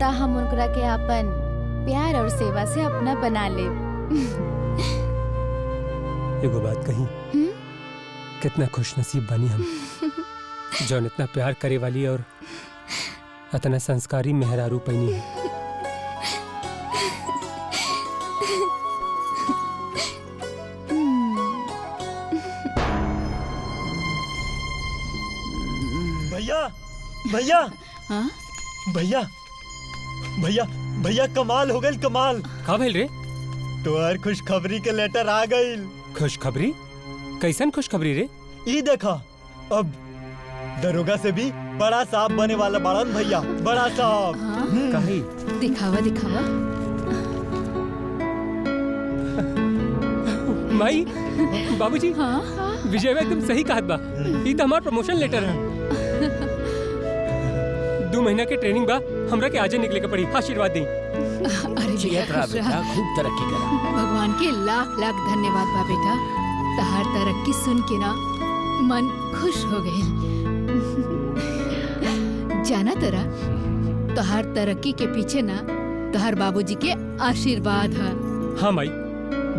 ता हम उनकरा के अपन प्यार और सेवा से अपना बना ले। एगो बात कही, कितना खुशनसीब बनी हम, जौन इतना प्यार करे वाली और इतना संस्कारी मेहरारू पैनी है। भैया भैया भैया भैया भैया कमाल हो गई, कमाल। का भइल रे? तोहर खुशखबरी के लेटर आ गइल। खुशखबरी? कैसन खुशखबरी रे? ई देखा, अब दरोगा से भी बड़ा साहब बने वाला बाड़न भैया, बड़ा साहब। काहे? दिखावा दिखावा। माई, बाबूजी, विजय एकदम सही कहत बा। ई त हमार प्रमोशन लेटर है। 2 महीना के ट्रेनिंग बा, हमरा के आजे निकले के पड़ी। आशीर्वाद दी। अरे बेटा, खूब तरक्की करा। भगवान के लाख लाख धन्यवाद बा बेटा। तहार तरक्की सुन के ना मन खुश हो गए। जाना तरा, तहार तरक्की के पीछे ना तहार बाबूजी के आशीर्वाद है। हाँ माई,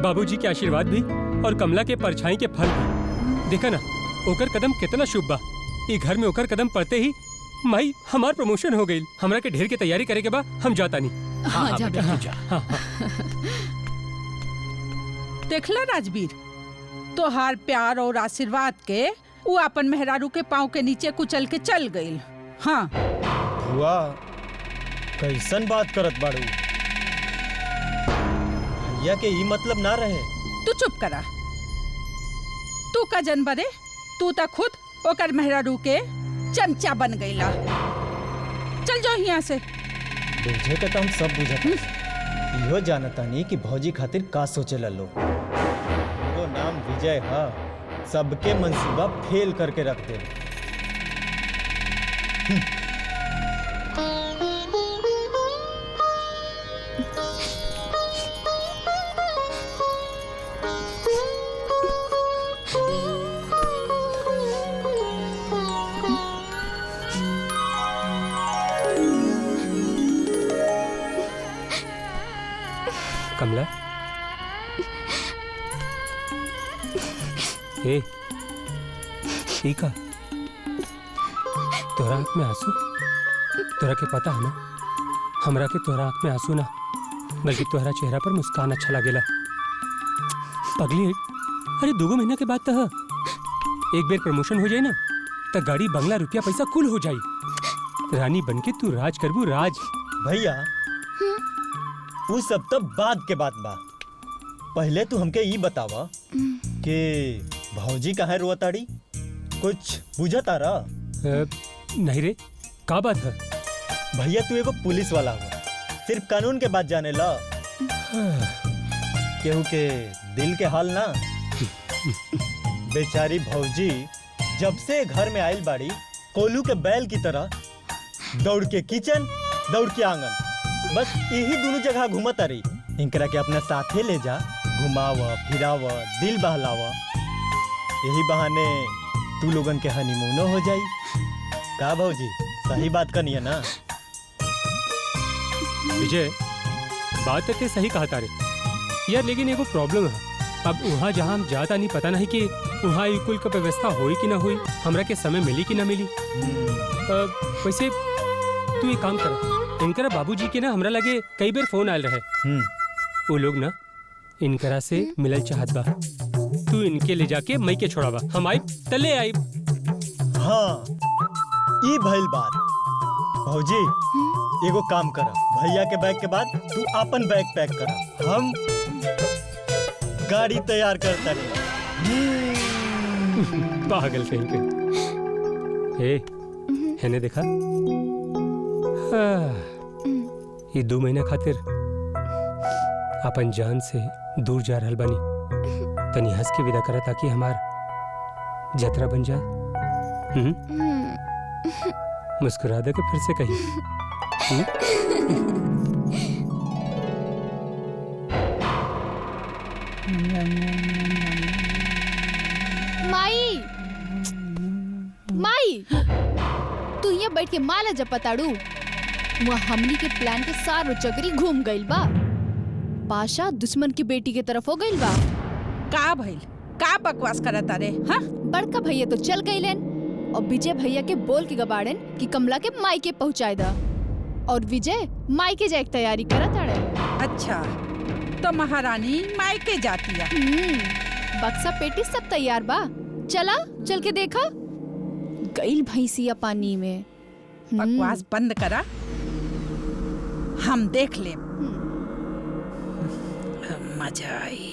बाबूजी के आशीर्वाद भी और कमला के परछाई के फल भी। देखा ना, ओकर कदम कितना शुभ बा। ई घर में ओकर कदम पड़ते ही माई हमार प्रमोशन हो गई। हमरा के ढेर के तैयारी करे के बा, हम जाता नहीं। हाँ, जा बेटा, जा। देखला राजवीर, तोहार प्यार और आशीर्वाद के वो अपन मेहरारू के पाँव के नीचे कुचल के चल गई। हाँ बुआ, कैसन बात करत बाड़ू? भैया के ई मतलब ना रहे। तू चुप करा। तू का जन बरे, तू तो खुद ओकर मेहरारू के चमचा बन गईला। चल जाओ यहाँ से। बुझे के तो हम सब बुझत, इहो जानतानी कि भौजी खातिर का सोचे लो। वो नाम विजय है, सबके मंसूबा फेल करके रख दे। कमला, ए, का तोरा आँख में आंसू? तोरा के पता है ना, हमरा के तोरा आँख में आंसू ना, बल्कि तोहरा चेहरा पर मुस्कान अच्छा लगेला। पगली, अरे 2 महीना के बाद तो एक बेर प्रमोशन हो जाए ना, तो गाड़ी बंगला रुपया पैसा कुल हो जाई। रानी बनके तू राज करबू, राज। भैया, वो सब तो बाद के बात बा। पहले तू हमके ई बतावा कि भौजी काहे रोताड़ी? कुछ बुझता रहा? नहीं रे, का बात है? भैया, तू एगो पुलिस वाला हो, सिर्फ कानून के बात जाने ला, केहू के दिल के हाल ना। बेचारी भौजी जब से घर में आइल बाड़ी, कोलू के बैल की तरह दौड़ के किचन, दौड़ के आंगन, बस यही दोनों जगह घूमत रही। इनकरा के अपना साथे ले जा, घुमावा फिरावा, दिल बहलावा। यही बहाने तू लोगन के हनीमूनो हो जाई। का भौजी, सही बात करनी है ना? विजय, बात तो सही कहा तारे यार, लेकिन एगो प्रॉब्लम है। अब वहाँ जहाँ हम जाता नहीं, पता नहीं कि वहाँ कुल का व्यवस्था होई कि ना होई, हमरा के समय मिली कि ना मिली। वैसे तू एक काम कर, इनकरा बाबूजी के ना हमरा लगे कई बार फोन आयल रहे। वो लोग ना इनकरा से मिलल चाहत बा। तू इनके ले जाके मई के छोड़ावा, हम आई तले आई। हाँ, ई भइल बात। भौजी, एगो काम करा, भैया के बैग के बाद तू अपन बैग पैक करा, हम गाड़ी तैयार करता रहे। पागल कहीं के। हे, हैने देखा? ये 2 महीना खातिर अपन जान से दूर जा रहल बानी। तनी हंस के विदा करा ताकि हमार जतरा बन जाए। मुस्कुरा दे के फिर से कही। माई माई तू यहाँ बैठ के माला जपताड़ू। वहाँ हमनी के प्लान के सारो चक्री घूम गइल बा। बादशाह दुश्मन की बेटी के तरफ हो गइल बा। का भइल? का बकवास करत रे? हाँ, बड़का भैया तो चल गइलेन और विजय भैया के बोल के गबाड़न कि कमला के माई के पहुँचाए दा। और विजय माई के जाए की तैयारी करत आड़े। अच्छा, तो महारानी माई के जातिया। बक्सा पेटी सब तैयार बा। चला चल के देखा। गइल भैंसिया पानी में। बकवास बंद करा, हम देख ले। मजा आई।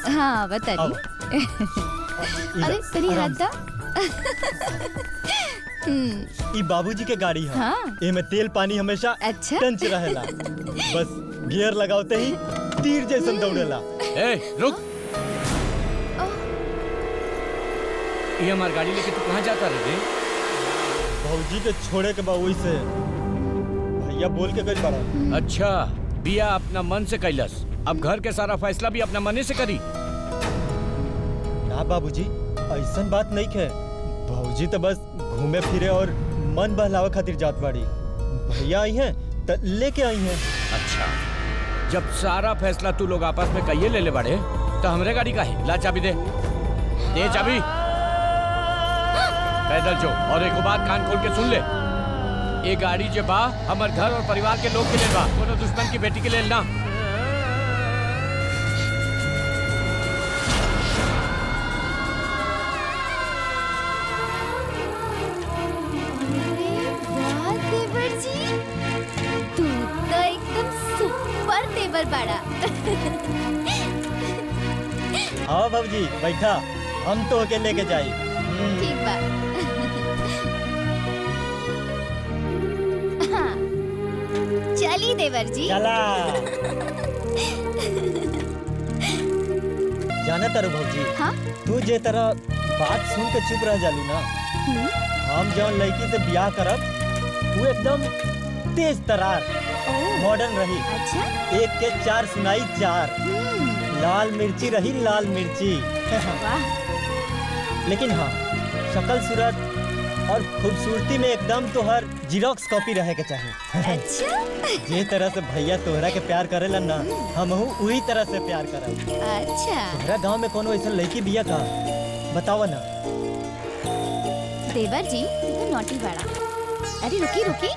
हाँ बताइए। अरे तेरी हाथ दा। ई बाबूजी के गाड़ी है। हाँ। एमे तेल पानी हमेशा अच्छा टंच रहेला। बस गियर लगाते ही तीर जैसन दौड़ेला। ए रुक। ये हमार गाड़ी लेके तू कहाँ जाता रे? भौजी के छोड़े के बा वही से भैया बोल के गइल बाड़ा। अच्छा, बिया अपना मन से कैलस, अब घर के सारा फैसला भी अपना मने से करी। ना बाबूजी, ऐसन बात नहीं है। भौजी तो बस घूमे फिरे और मन बहलावे खातिर जात बाड़ी। भैया आई हैं तो लेके आई हैं। अच्छा, जब सारा फैसला तू लोग आपस में कहिए ले ले बड़े तो हमरे गाड़ी का है। ला चाबी दे चाबी। पैदल जो, और एक बात कान खोल के सुन ले। ये गाड़ी जे बा हमर घर और परिवार के लोग के लिए बा, कोनो दुश्मन की बेटी के लिए ना। देवर जी, तू तो एकदम सुपर देवर बाड़ा। आओ बाबूजी बैठा, हम तो होके लेके जाई। ठीक बा। हाँ, चली देवर जी। चला। जाना तारू भौजी, हाँ? तू जे तरह बात सुन के चुप रह जालू ना, हम जौन लड़की से ब्याह करब वो एकदम तेज तरार मॉडर्न रही। अच्छा? 1 के 4 सुनाई 4। लाल मिर्ची रही, लाल मिर्ची। लेकिन हाँ, शक्ल सूरत और खूबसूरती में एकदम तो हर जीरोक्स कॉपी रहे के चाहिए। अच्छा? जे तरह से भैया तोहरा के प्यार करेला ना, हमहू उही तरह से प्यार करब। अच्छा। तोहरा गांव में कोनो ऐसा लड़की बिया का बतावा ना। देवर जी, तू तो नॉटी बाड़ा। अरे रुकी रुकी।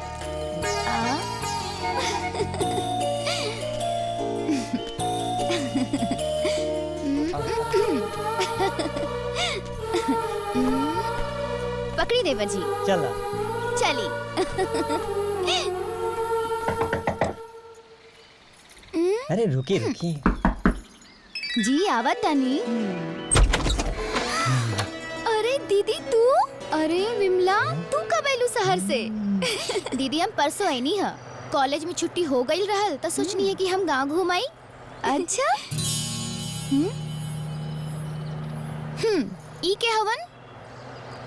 पकड़ी देवर जी। चला। चली। अरे रुकी रुकी। जी आवत तानी। अरे दीदी तू? अरे विमला, तू कब आइलू शहर से? दीदी हम परसों आईनी है। कॉलेज में छुट्टी हो गई रहल तो सोचनी है कि हम गांव घूम आई। अच्छा? ई के हवन?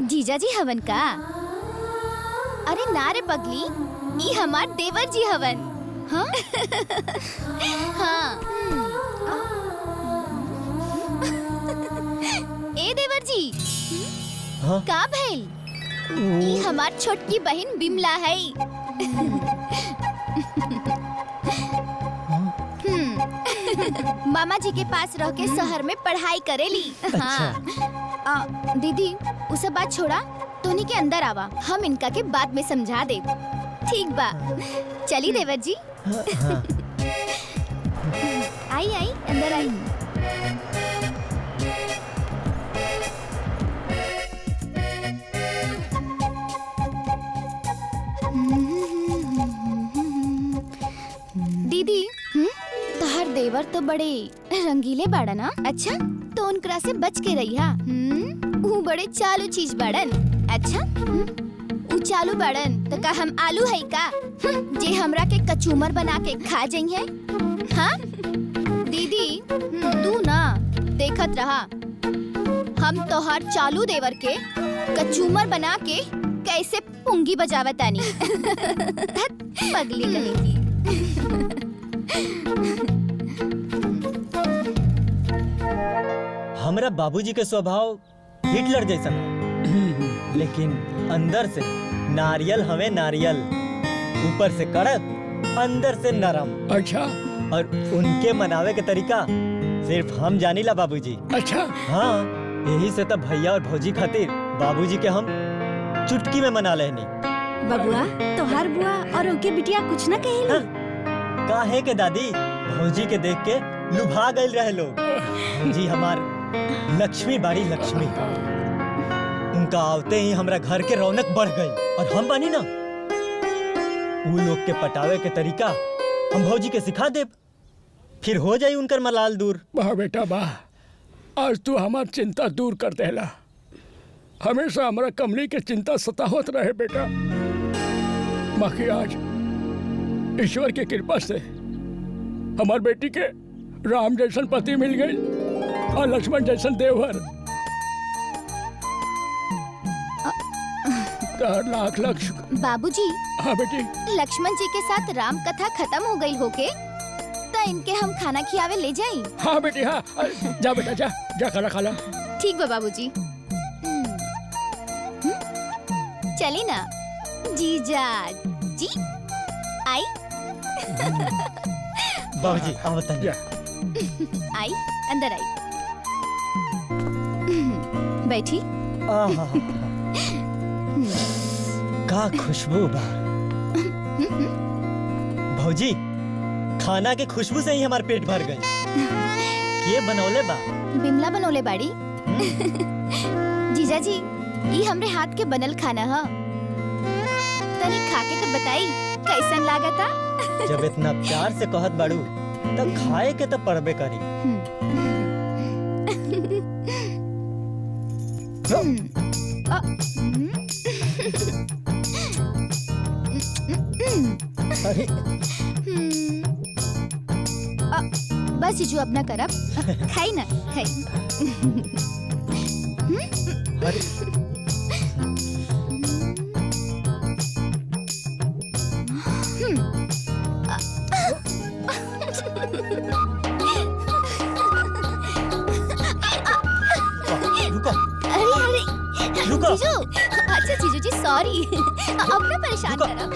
जीजा जी हवन का? अरे ना रे पगली, ई हमार देवर जी हवन। हाँ? हाँ। ए देवर जी, हाँ? का भइल? ई हमार छोटकी बहन बिमला है। मामा जी के पास रह के शहर में पढ़ाई करेली। हाँ। दीदी उसे बात छोड़ा, तोनी के अंदर आवा, हम इनका के बाद में समझा दे। ठीक बा, चली देवर जी। आई आई अंदर आई। दीदी, तोहर देवर तो बड़े रंगीले बाड़ा ना? अच्छा, तो उनकरा से बच के रहिया। वो बड़े चालू चीज बाड़न। अच्छा उ चालू बड़न तो का हम आलू है का जे हमरा के कचूमर बना के खा जाइए। हाँ दीदी तू ना देखत रहा हम तोहर चालू देवर के कचूमर बना के कैसे पुंगी बजावतानी। पगली कहेगी। हमरा बाबूजी के स्वभाव हिटलर जैसा है, लेकिन अंदर से नारियल हमें नारियल, ऊपर से कड़क अंदर से नरम। अच्छा। और उनके मनावे के तरीका सिर्फ हम जानीला बाबूजी। अच्छा। हाँ यही से तब भैया और भौजी खातिर बाबूजी के हम चुटकी में मना लेनी। बबुआ तोहार बुआ और उनके बिटिया कुछ न कहेली। काहे के दादी भौजी के देख के लुभा गइल रहे लोग। भौजी हमार लक्ष्मी बाड़ी लक्ष्मी। उनका आवते ही हमरा घर के रौनक बढ़ गई। और हम बानी ना वो लोग के पटावे के तरीका हम भौजी के सिखा देब, फिर हो जाई उनकर मलाल दूर। वाह बेटा वाह, आज तू हमार चिंता दूर कर देला। हमेशा हमारा कमली के चिंता सतावत रहे बेटा। बाकी आज ईश्वर की कृपा से हमार बेटी के राम जैसन पति मिल गई और लक्ष्मण जैसन देवर। लाख लाख शुक्र। बाबूजी। हाँ बेटी। लक्ष्मण जी के साथ राम कथा खत्म हो गई होके तो इनके हम खाना खियावे ले जाई। हाँ बेटी हाँ, जा बेटा जा जा खाना खा ला। ठीक बा बाबूजी। चली ना जीजा जी आई। बाबूजी आओ बताइए। आई अंदर आई बैठी। का खुशबू बा भौजी, खाना के खुशबू से ही हमार पेट भर गई। ये बनौले बा बिमला बनौले बाड़ी। जीजा जी ये हमरे हाथ के बनल खाना है, तनी खा के तो बताई कैसन लागता। जब इतना प्यार से कहत बाड़ू तब खाए के तो पड़बे करी। अरे बस जीजू अपना करब खाई ना खाई। जीजू अच्छा जीजू जी सॉरी अब ना परेशान करब।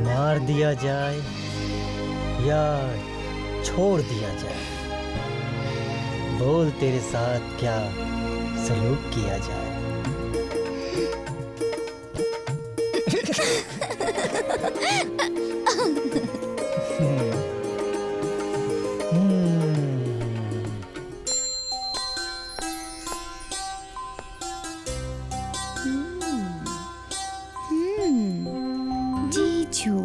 मार दिया जाए या छोड़ दिया जाए, बोल तेरे साथ क्या सलूक किया जाए। जीजू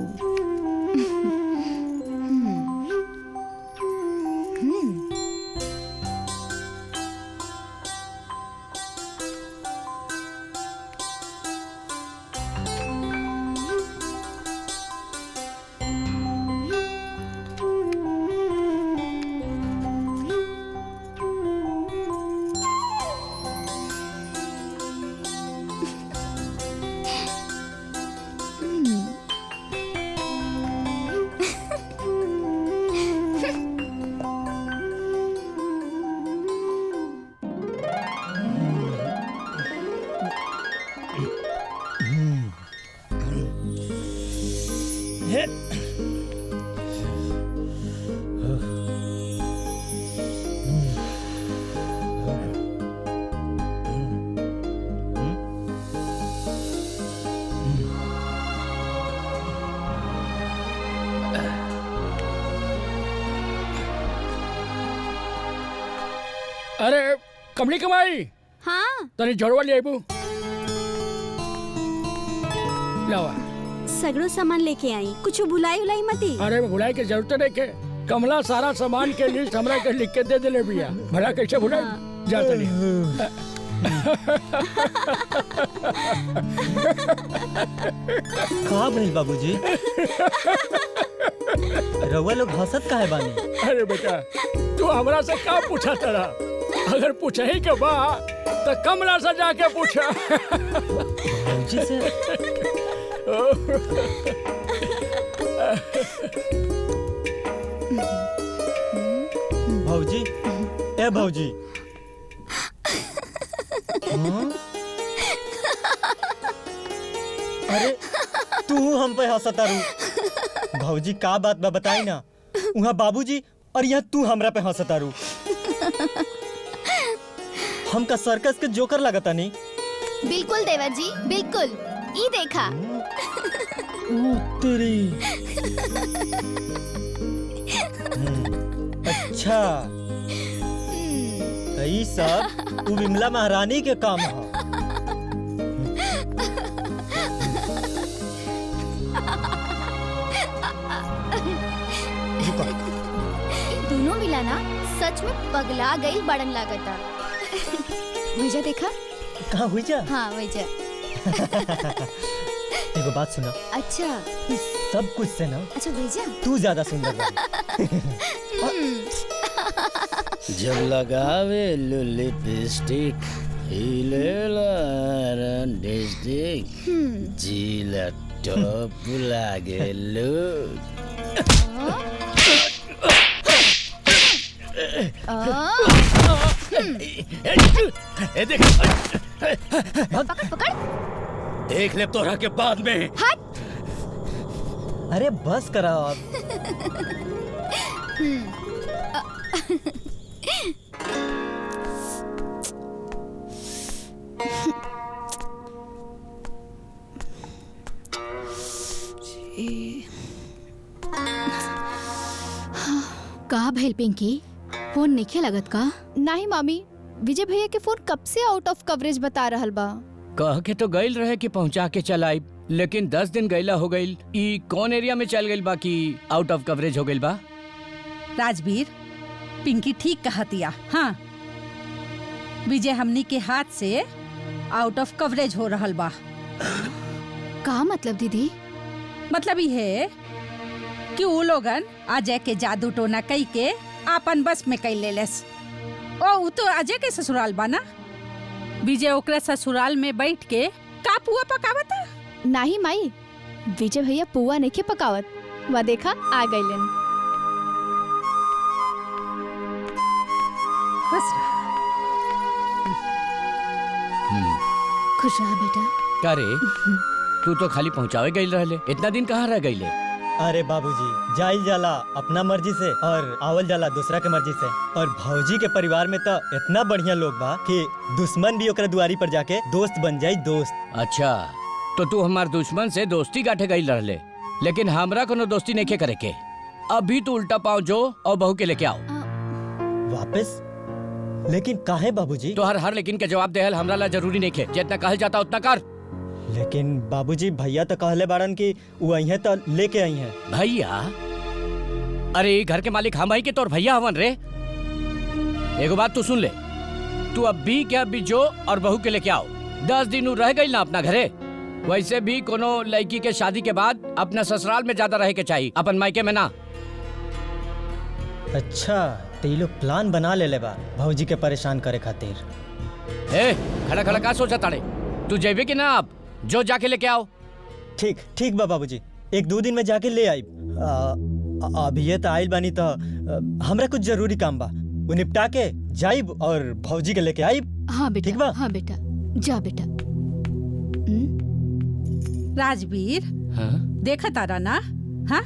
अरे कमली कमाई। हाँ तनी जोड़वा ले आबू। लावा। सगड़ो सामान लेके आई, कुछ भुलाई उलाई मती। अरे भुलाई के जरूरत नहीं के। कमला सारा सामान के लिस्ट हमरा के लिख के दे दिले बिया। भला कैसे भुलाई? जाता नहीं। कहाँ भइल बाबूजी? रउआ लोग हंसत काहे बानी? अरे बेटा तू हमरा से का पूछा तरा? अगर पूछे ही के बा तो कमला से जाके पूछा। भौजी से भौजी, ए भौजी। अरे तू हम पे हंसतारू। भौजी का बात बा बताई ना। वहाँ बाबूजी और यहाँ तू हमरा पे हंसतारू। हमका सर्कस के जोकर लगता नहीं। बिल्कुल देवर जी बिल्कुल। ई देखा। तेरी। अच्छा यही सब उ विमला महारानी के काम है। दोनों मिलाना सच में पगला गई बड़न लागता। वैजा देखा? कहाँ वैजा? हाँ वैजा। एगो बात सुना। अच्छा सब कुछ से ना अच्छा वैजा तू ज्यादा सुंदर बा। जब लगावे लिपस्टिक हिलेला डिस्टिक जीला टॉप लागे लो। ए देख पकड़ पकड़। देख ले तोरा के बाद में। हट। अरे बस करा आप। का भइल पिंकी? फोन नहीं लगत का? नहीं मामी, विजय भैया के फोन कब से आउट ऑफ कवरेज बता रहल बा। कह के तो गइल रहे कि पहुंचा के चलाई, लेकिन 10 दिन गइला हो गइल। ई कौन एरिया में चल गइल बा कि आउट ऑफ कवरेज हो गइल बा? राजवीर पिंकी ठीक कहतिया। हाँ विजय हमनी के हाथ से आउट ऑफ कवरेज हो रहल बा। का मतलब दीदी? मतलब ये कि वो लोगन अजय के जादू टोना कई के आपन बस में कई लेलेस। ओ तो अजय के ससुराल बा ना। विजय ओकरा ससुराल में बैठ के का पुआ पकावता? नहीं माई, विजय भैया पुआ नहीं के पकावत। वह देखा आ गइलन। खुश रहा बेटा। का रे तू तो खाली पहुंचावे गइल रहले, इतना दिन कहाँ रह गइले? अरे बाबूजी जाइल जाला अपना मर्जी से और आवल जाला दूसरा के मर्जी से। और भौजी के परिवार में तो इतना बढ़िया लोग बा कि दुश्मन भी ओकरा दुआरी पर जाके दोस्त बन जाई दोस्त। अच्छा तो तू हमार दुश्मन से दोस्ती गाठे गइल रहले, लेकिन हमरा कोनो दोस्ती नहीं करे के। अभी तू उल्टा पाँव जो और बहू के लेके आओ वापस। लेकिन काहे बाबूजी? तो हर लेकिन के जवाब देहल हमरा ला जरूरी नहीं है। जितना कहल जाता उतना कर। लेकिन बाबूजी भैया तो कहले बाड़न कि वो आई है तो लेके आई है। भैया? अरे घर के मालिक हम ही के तोर भैया हवन रे। एगो बात तू सुन ले, तू अब भी क्या भी जो और बहू के लेके आओ। 10 दिन उ रह गई ना अपना घरे। वैसे भी कोनो लड़की के शादी के बाद अपना ससुराल में ज्यादा रहे के चाहिए, अपन मायके में ना। अच्छा तो ये लोग प्लान बना ले बा भौजी के परेशान करे खातिर। ए खड़ा खड़ा का सोचा ताड़े? तू जेबे कि ना? आप जो जाके लेके आओ। ठीक ठीक बा बाबूजी, 1-2 दिन में जाके ले आई। अभी ये तो आइल बानी तो हमरा कुछ जरूरी काम बा, वो निपटा के जाइब और भौजी के लेके आइब। हाँ बेटा। ठीक बा? हाँ बेटा जा बेटा। राजवीर देखा तारा ना? हाँ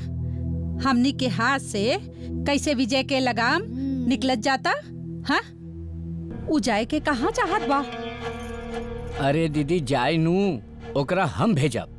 हमनी के हाथ से कैसे विजय के लगाम निकलत जाता। हाँ उ जाए के कहाँ चाहत बा? अरे दीदी जाए नू, ओकरा हम भेजब।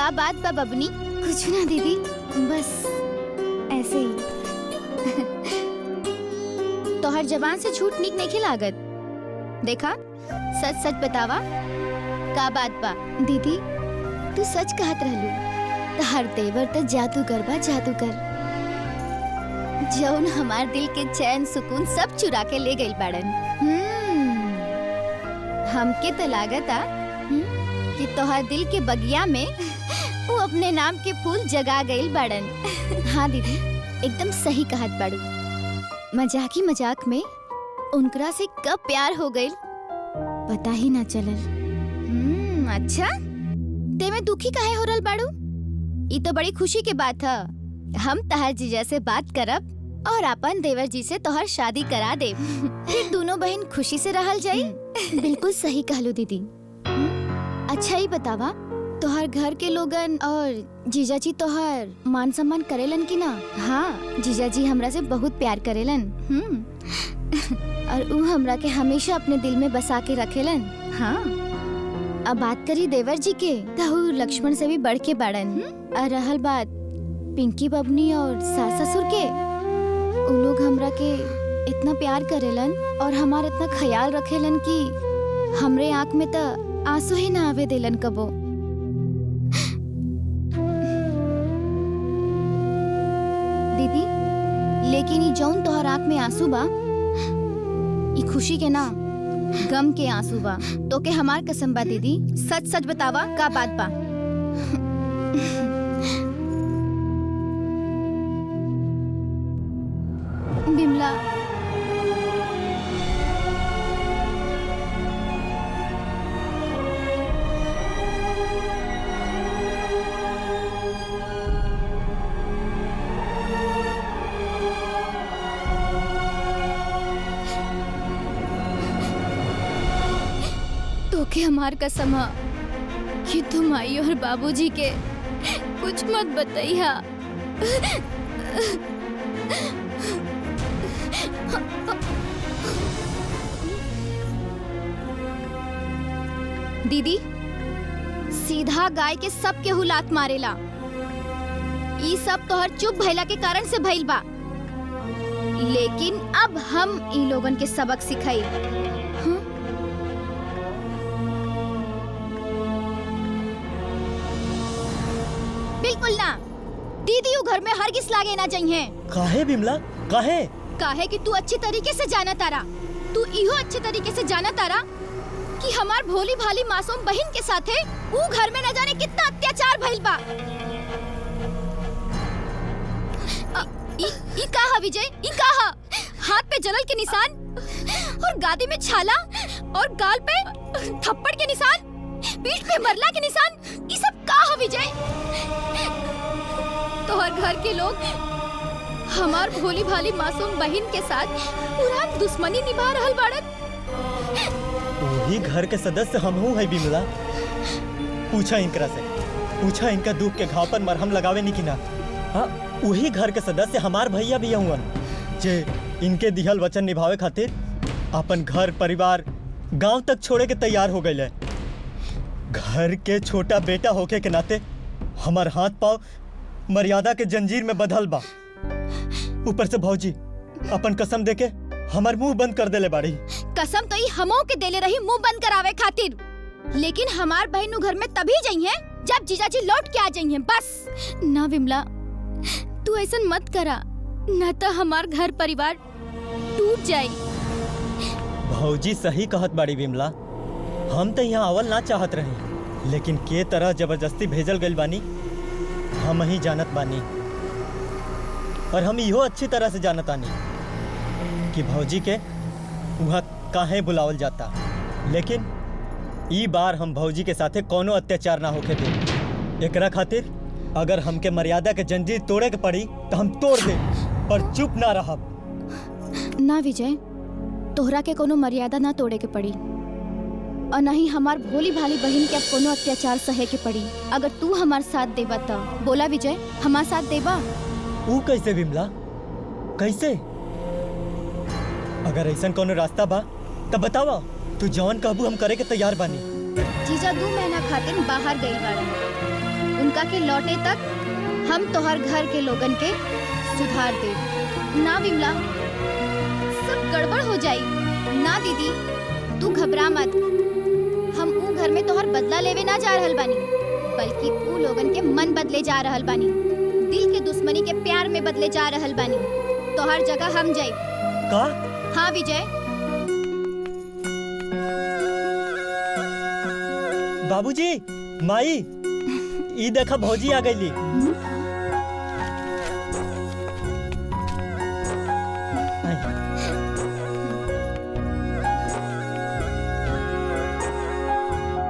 का बात बा बबनी? कुछ ना दीदी, बस ऐसे ही। तोहर जबान से झूठ निक नहीं लागत। देखा, सच सच बतावा का बात बा? दीदी तू सच कहत रहलू, हर देवर त जादूगर बा, जादूगर जौन हमार दिल के चैन सुकून सब चुरा के ले गइल बाड़न। हमके तो लागता कि तोहर दिल के बगिया में वो अपने नाम के फूल जगा गइल बाड़न। हाँ दीदी, एकदम सही कहत बाड़ू। मजाक ही मजाक में उनकरा से कब प्यार हो गइल पता ही ना चलल। अच्छा, ते में दुखी काहे हो रहल बाड़ू? ई तो बड़ी खुशी के बात है। हम तहर जीजा से बात करब और अपन देवर जी से तोहर शादी करा दे, फिर दोनों बहन खुशी से रहल जाई। बिल्कुल सही कहलू दीदी। अच्छा ही बतावा, तोहर घर के लोगन और जीजा जी तोहर मान सम्मान करेलन की ना? हाँ, जीजा जी हमरा से बहुत प्यार करेलन। और उ हमरा के हमेशा अपने दिल में बसा के रखेलन। हाँ, अब बात करी देवर जी के, तो लक्ष्मण से भी बढ़ के बाड़न। और रहल बात पिंकी बबनी और सास ससुर के, उ लोग हमरा के इतना प्यार करेलन और हमार इतना ख्याल रखेलन कि हमरे आँख में तो आंसू ही ना आवे देलन कबो। दीदी, लेकिन ई जौन तोहर आँख में आंसू बा, ई खुशी के ना गम के आंसू बा। तो के हमार कसम बा दीदी, सच सच बतावा का बात बा? बिमला, तो के हमार कसम है कि तुम आई और बाबूजी के कुछ मत बताइया। दीदी, सीधा गाय के सब के हुलात मारेला। ई सब तोहर चुप भइला के कारण से भइल बा, लेकिन अब हम ई लोगन के सबक सिखाई। बिल्कुल ना, दीदी वो घर में हरगिज लागे ना चाहिए। काहे बिमला, काहे? काहे कि तू अच्छी तरीके से जाना तारा, तू इहो अच्छे तरीके से जाना तारा कि हमार भोली भाली मासूम बहन के साथे वो घर में न जाने कितना अत्याचार भइल बा। ई कहा विजय, ई कहा हाथ पे जलल के निशान और गादी में छाला और गाल पे थप्पड़ के निशान, पीठ पे मरला के निशान, ई सब कहा विजय? तो हर घर के लोग हमार भोली भाली मासूम बहन के साथ पूरा दुश्मनी निभा रहल बाड़न। वही घर के सदस्य हमहू है बिमला। पूछा इनकरा से, पूछा इनका दुख के घाव पर मरहम लगावे नहीं कि ना। हाँ, वही घर के सदस्य हमार भैया भी हुआ जे इनके दिहल वचन निभावे खातिर अपन घर परिवार गांव तक छोड़े के तैयार हो गए। घर के छोटा बेटा होके के नाते हमार हाथ पांव मर्यादा के जंजीर में बंधल बा। ऊपर से भौजी अपन कसम देके हमार मुंह बंद कर देले बाड़ी। कसम तो ही हमो के देले रही मुंह बंद करावे खातिर, लेकिन हमार बहनू घर में तभी जाइए जब जीजाजी लौट के आ जाइए। बस ना विमला, तू ऐसा मत करा, न तो हमार घर परिवार टूट जाई। भौजी सही कहत बाड़ी विमला, हम तो यहाँ आवल ना चाहत रही, लेकिन के तरह जबरदस्ती भेजल गइल बानी हम ही जानत बानी। और हम इहो अच्छी तरह से जानत आनी कि भौजी के वहाँ काहे बुलावल जाता, लेकिन ई बार हम भौजी के साथे कोनो अत्याचार ना होके दे। एकरा खातिर अगर हमके मर्यादा के जंजीर तोड़े के पड़ी तो हम तोड़ दे, पर चुप ना रहब। ना विजय, तोहरा के कोनो मर्यादा ना तोड़े के पड़ी और न ही हमार भोली भाली बहन के अब कोनो अत्याचार सहे के पड़ी। अगर तू हमार साथ देबा तो बोला विजय, हमार साथ देबा? ऊ कैसे विमला, कैसे? अगर ऐसा कोनो रास्ता बा तब बतावा, तू जौन कहबू हम करे के तैयार बानी। जीजा 2 महीना खातिर बाहर गई बाड़न, उनका के लौटे तक हम तोहर घर के लोगन के सुधार दे। ना विमला, सब गड़बड़ हो जाई। ना दीदी, तू घबरा मत। हम ऊ घर में तोहर बदला लेवे ना जा रहल बानी, बल्कि ऊ लोगन के मन बदले जा रहल बानी। दिल के दुश्मनी के प्यार में बदले जा रहल बानी। तोहर जगह हम जाई। का? हाँ विजय। बाबूजी, माई, ई देखा भौजी आ गईली।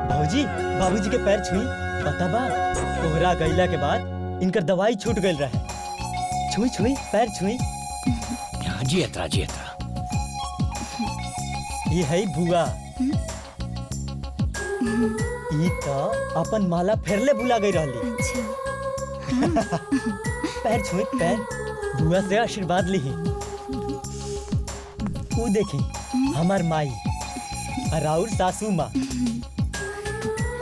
भौजी, बाबूजी के पैर छुई। पता बा, तोहरा गईला के बाद इनकर दवाई छूट गईल रहे। छुई छुई, पैर छुई। जियतरा जियतरा। ये है बुआ। ई तो अपन माला फेरले भुला गई रहली। पैर छुई, पैर। बुआ से आशीर्वाद ली। वो देखी हमार माई और राउर सासू माँ,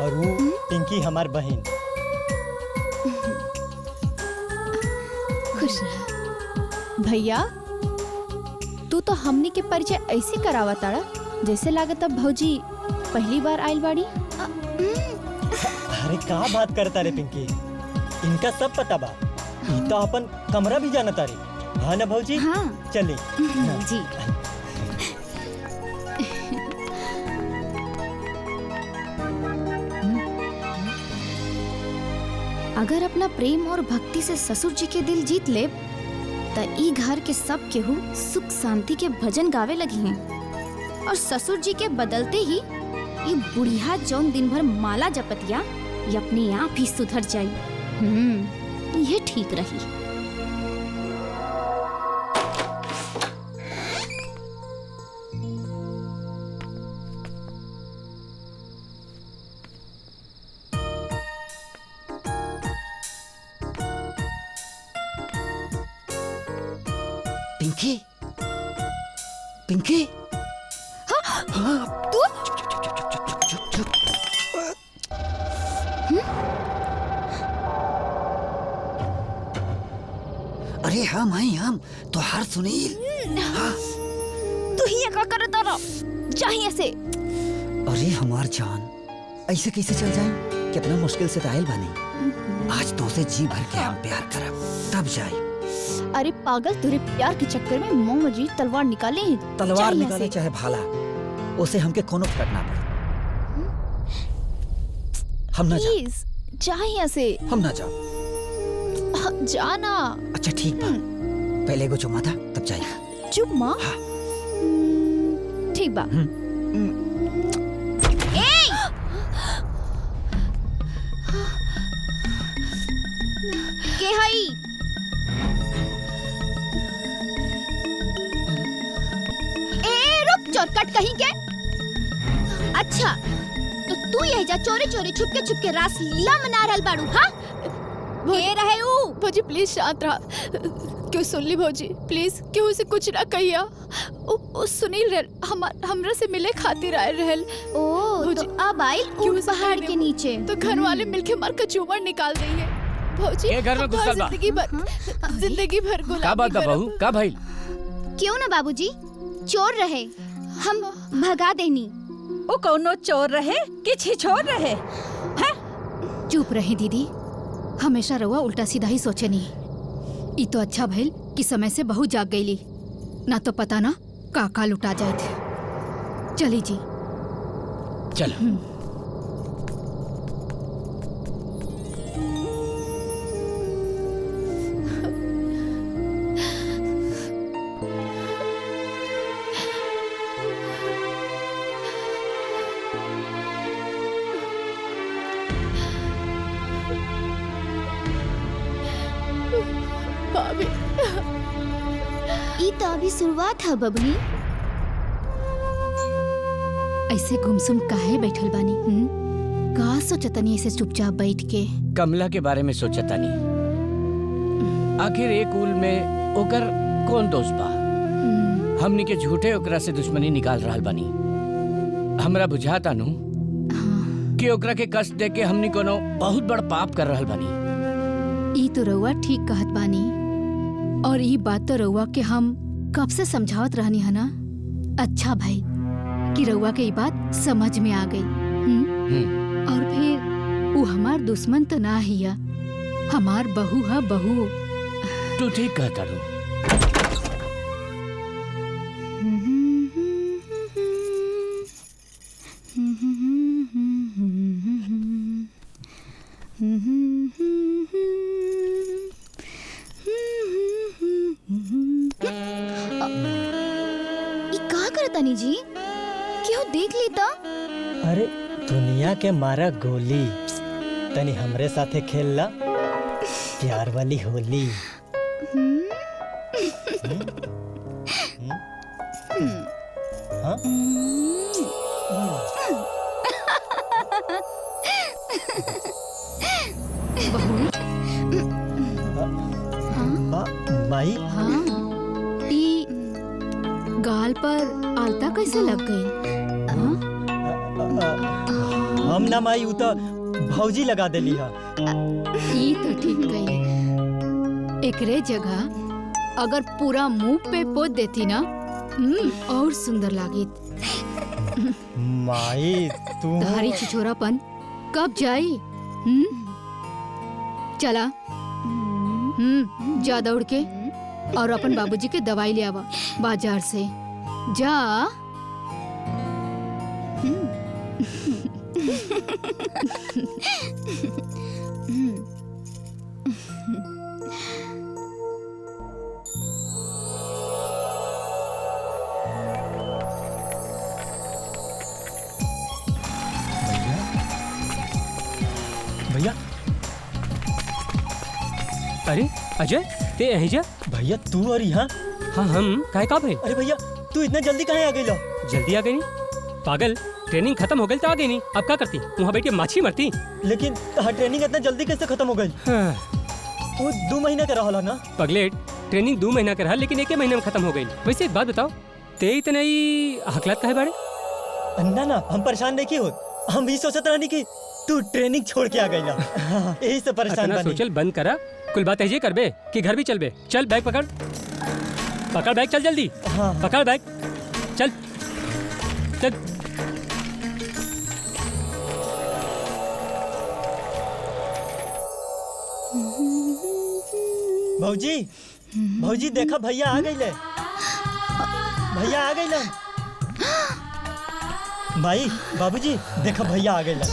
और वो पिंकी हमार बहन। खुश रह भैया। तू तो हमनी के परिचय ऐसे करावा ताड़ा जैसे लागत अब भौजी पहली बार आइल बाड़ी। अरे का बात करता रे पिंकी, इनका सब पता बा। ई तो अपन कमरा भी जानता रे। हाँ ना भौजी? हाँ। चली जी। अगर अपना प्रेम और भक्ति से ससुर जी के दिल जीत ले त ई घर के सब केहू सुख शांति के भजन गावे लगी हैं। और ससुर जी के बदलते ही ये बुढ़िया जौन दिन भर माला जपतिया ये अपने आप ही सुधर जाई। ये ठीक रही। पिंकी, पिंकी। तू? अरे हम हैं, हम तो हार सुनील। तू ही क्या करता रहा? चाहिए से। अरे हमार जान, ऐसे कैसे चल जाए? कितना मुश्किल से आयल बनी। आज तो से जी भर के हम प्यार करब, तब जाए। अरे पागल, तुरे प्यार के चक्कर में मोमजी तलवार निकाले। तलवार निकाले चाहे भाला, उसे हमके कोनो फर्क ना पड़े। हम ना जा। चाहिए से। हम ना जा। जाना। अच्छा ठीक बा, पहले को चुमा था तब जाइए। चुम्मा? हाँ। ठीक बा। के हई? चोरकट कहीं के? अच्छा, तो तू यही जा चोरी चोरी छुप के रास लीला मना रहल बाड़ू। हाँ, ये रहे ऊ। भौजी प्लीज शांत रहा। क्यों सुन ली भौजी, प्लीज क्यों उसे कुछ ना कहिया। ओ सुनील रहल हमरा से मिले खातिर आए रहल। ओ तो अब आई ऊपर पहाड़ के नीचे। तो घर वाले मिलके मार का चूमर निकाल देंगे। भौजी ये घर में घुसल बा। जिंदगी भर गुलामी का बात बहू, का भाई? क्यों ना बाबूजी, चोर रहे हम भगा देनी। ओ कौनो चोर रहे कि छिछोर रहे? हैं? चुप रहे दीदी, हमेशा रहुआ उल्टा सीधा ही सोचे नहीं। ई तो अच्छा भइल कि समय से बहू जाग गईली, ना तो पता ना काका लुटा जाए थे। चली जी। चलो। ई तो अभी शुरुआत है बबनी। ऐसे गुमसुम काहे बैठल बानी? का सोचतनी ऐसे चुपचाप बैठ के? कमला के बारे में सोचतानी। आखिर एक उल में ओकर कौन दोस्त बा? हमनी के झूठे ओकरा से दुश्मनी निकाल रहल बानी। हमरा बुझाता नु कि ओकरा के कष्ट दे के हमनी कोनो बहुत बड़ पाप कर रहल बानी। ई तो रउआ ठीक कहत बानी, और ई बात तो रउआ के हम कब से समझावत रहनी है ना। अच्छा भाई कि रउआ के ई बात समझ में आ गई। और फिर वो हमार दुश्मन तो ना हिया, हमार बहू है बहू। तू ठीक कहता रू। का करतानी जी, क्यों देख लेता? अरे दुनिया के मारा गोली, तनी हमरे साथे खेलला प्यार वाली होली। हाँ? माई हाँ, ई गाल पर आलता कैसे लग गई? हम ना माई, उ तो भौजी लगा देली है। ई तो ठीक गई। एकरे जगह अगर पूरा मुंह पे पोत देती ना, और सुंदर लागित। माई तू तुम्हारी छिछोरापन कब जाई? चला जा दौड़ के और अपन बाबूजी के दवाई ले आवा बाजार से। जा। भैया, अरे अजय, ते यहीं जा? भैया तू और यहाँ? हाँ हम काहे का भाई? अरे भैया तू इतना जल्दी कहाँ आ गई लो? जल्दी आ गई नहीं पागल, ट्रेनिंग खत्म हो गई तो आ गई नहीं। अब क्या करती? वहाँ बैठ के माछी मरती। लेकिन ट्रेनिंग इतना जल्दी कैसे खत्म हो गई? वो 2 महीना का रहा ना? पगलेट, ट्रेनिंग 2 महीना का रहा, लेकिन 1 महीने में खत्म हो गई। वैसे एक बात बताओ, ते इतना ही हकलात काहे बारे? ना हम परेशान नहीं की हो, हम भी सोचत रहनी कि तू ट्रेनिंग छोड़ के आ गई ना, यही से परेशान बनी। सोचल बंद करा, कुल बात ऐसे कर बे कि घर भी चल बे। चल बैग पकड़, पकड़ बैग, चल जल्दी। हाँ। पकड़ बैग, चल चल। भौजी, भौजी देखा भैया आ गई ले, भैया आ गई ले। भाई बाबूजी देखा भैया आ गई ले।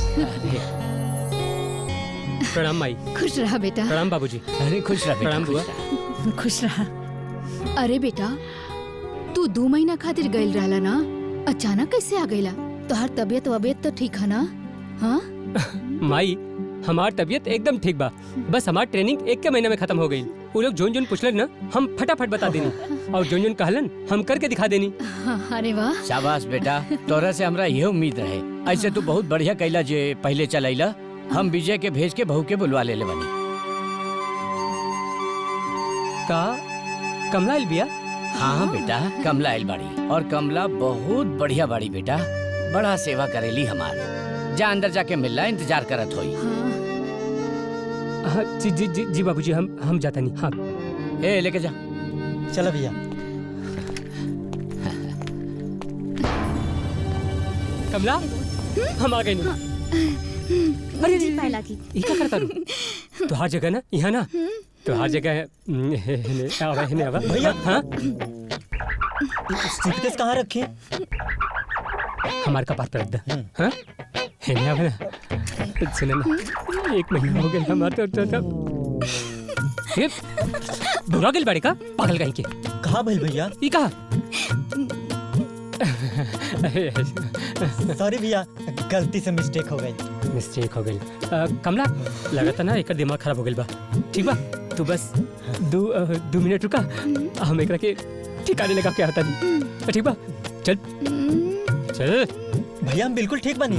प्रणाम माई। खुश रहा बेटा। प्रणाम बाबूजी। अरे खुश रहा। प्रणाम बुआ। खुश रहा। अरे बेटा, तू 2 महीना खातिर गइल रहला ना, अचानक कैसे आ गईला? तोहर तबीयत तो ठीक है ना? हाँ माई, हमार तबीयत एकदम ठीक बा, बस हमार ट्रेनिंग 1 महीने में खत्म हो गई। वो लोग जोन जोन पूछलन ना, हम फटाफट बता देनी, और जोन जोन कहलन हम करके दिखा देनी। अरे वाह, शाबाश बेटा, तोरा से हमरा यह उम्मीद रहे। ऐसे तू बहुत बढ़िया कैला जे पहले चलैला। हम विजय के भेज के बहू के बुलवा ले बनी। का कमला आइल बिया? हाँ बेटा, कमला आइल बाड़ी, और कमला बहुत बढ़िया बाड़ी बेटा, बड़ा सेवा करेली हमार। जा अंदर जाके मिलला, इंतजार करत होई। हाँ, जी जी जी जी बाबूजी, हम जाता नहीं। हाँ ए लेके जा। चलो भैया। कमला, हम आ गए नहीं। अरे जी पाए लागी। ये क्या करता रू? तो हर जगह ना, यहाँ ना, तो हर जगह आवा। भैया हाँ, सूटकेस कहाँ रखी? हमारे कपार पर रख दे। हाँ, हेने आवा ना। सुन ना, 1 महीना हो गया हमारे तो ये बुरा गिल बाड़ी का पागल कहीं के। कहाँ भइल भैया? ये कहाँ? सॉरी भैया, गलती से मिस्टेक हो गई। मिस्टेक हो गई। कमला, लगता ना एक दिमाग खराब हो गई बा। ठीक बा, तू बस 2 मिनट रुका, हम एक के ठिकाने लगा के आता नहीं। ठीक बा, चल चल। भैया हम बिल्कुल ठीक बनी।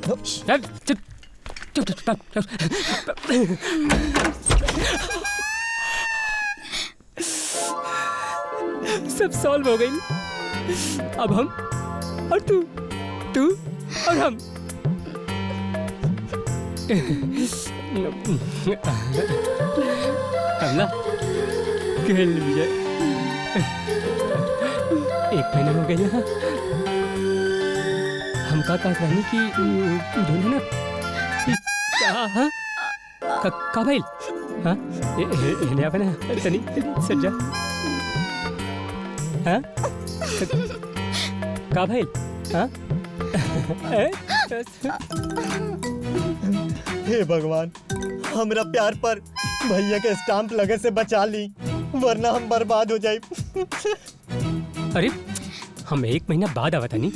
चल चल चल। सब सॉल्व हो गई। अब हम और तू और हम कमला खेल विजय 1 महीना हो गया ना हम का कहनी कि दोनों ना का भाई हाँ इन्हें अपने तनी सज्जा हाँ का भाई हाँ हे भगवान हमरा प्यार पर भैया के स्टाम्प लगे से बचा ली वरना हम बर्बाद हो जाए। अरे हम 1 महीना बाद आवा था नहीं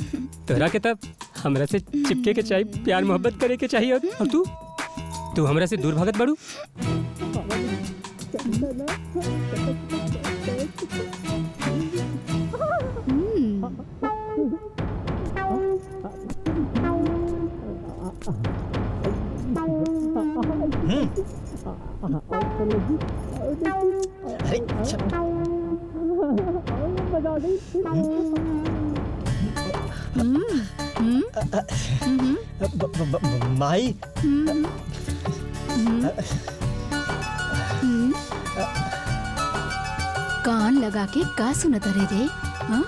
तोरा के तब हमरा से चिपके के चाहिए प्यार मोहब्बत करे के चाहिए और तू हमरा से दूर भागत बड़ू। माई कान लगा के का सुनत रे रे हाँ?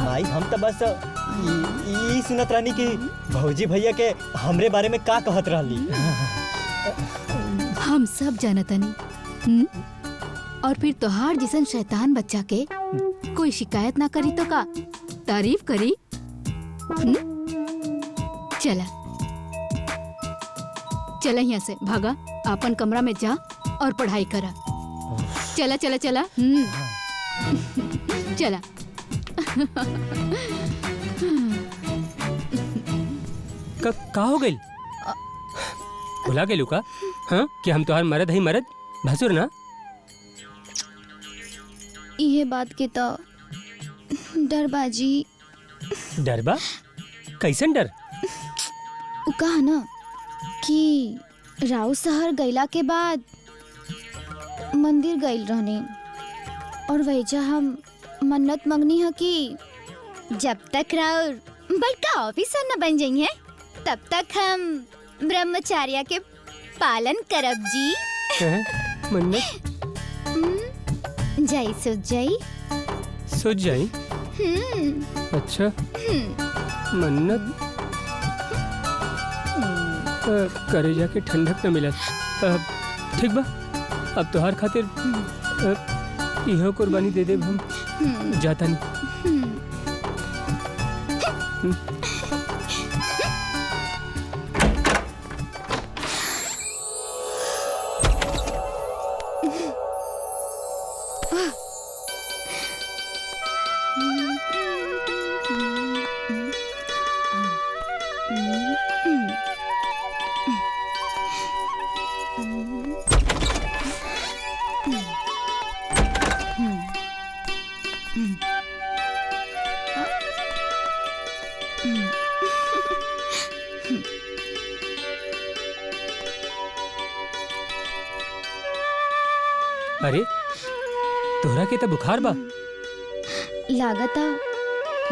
माई हम तो बस ई सुनत रहनी कि भौजी भैया के हमरे बारे में का कहत रहली। हम सब जानतनी और फिर तोहार जैसन शैतान बच्चा के कोई शिकायत ना करी तो का तारीफ करी। चला चला यहाँ से भागा अपन कमरा में जा और पढ़ाई करा। चला चला चला चला का हो गई भुला गेलू का हाँ कि हम तोहार मरद है मरद भसुर ना। ये बात के तो डरबाजी डरबा कैसन डर उ कहा ना कि राव शहर गईला के बाद मंदिर गईल रहनी और वैजा हम मन्नत मंगनी है कि जब तक राव बड़का ऑफिसर न बन जाइए तब तक हम ब्रह्मचार्य के पालन करब जी। मन्नत जाई सोच जाई अच्छा मन्नत करे जाके ठंडक न मिला ठीक बा अब तोहार खातिर इहो कुर्बानी दे देब हम जाता नहीं। अरे तोहरा के तो बुखार बा लागता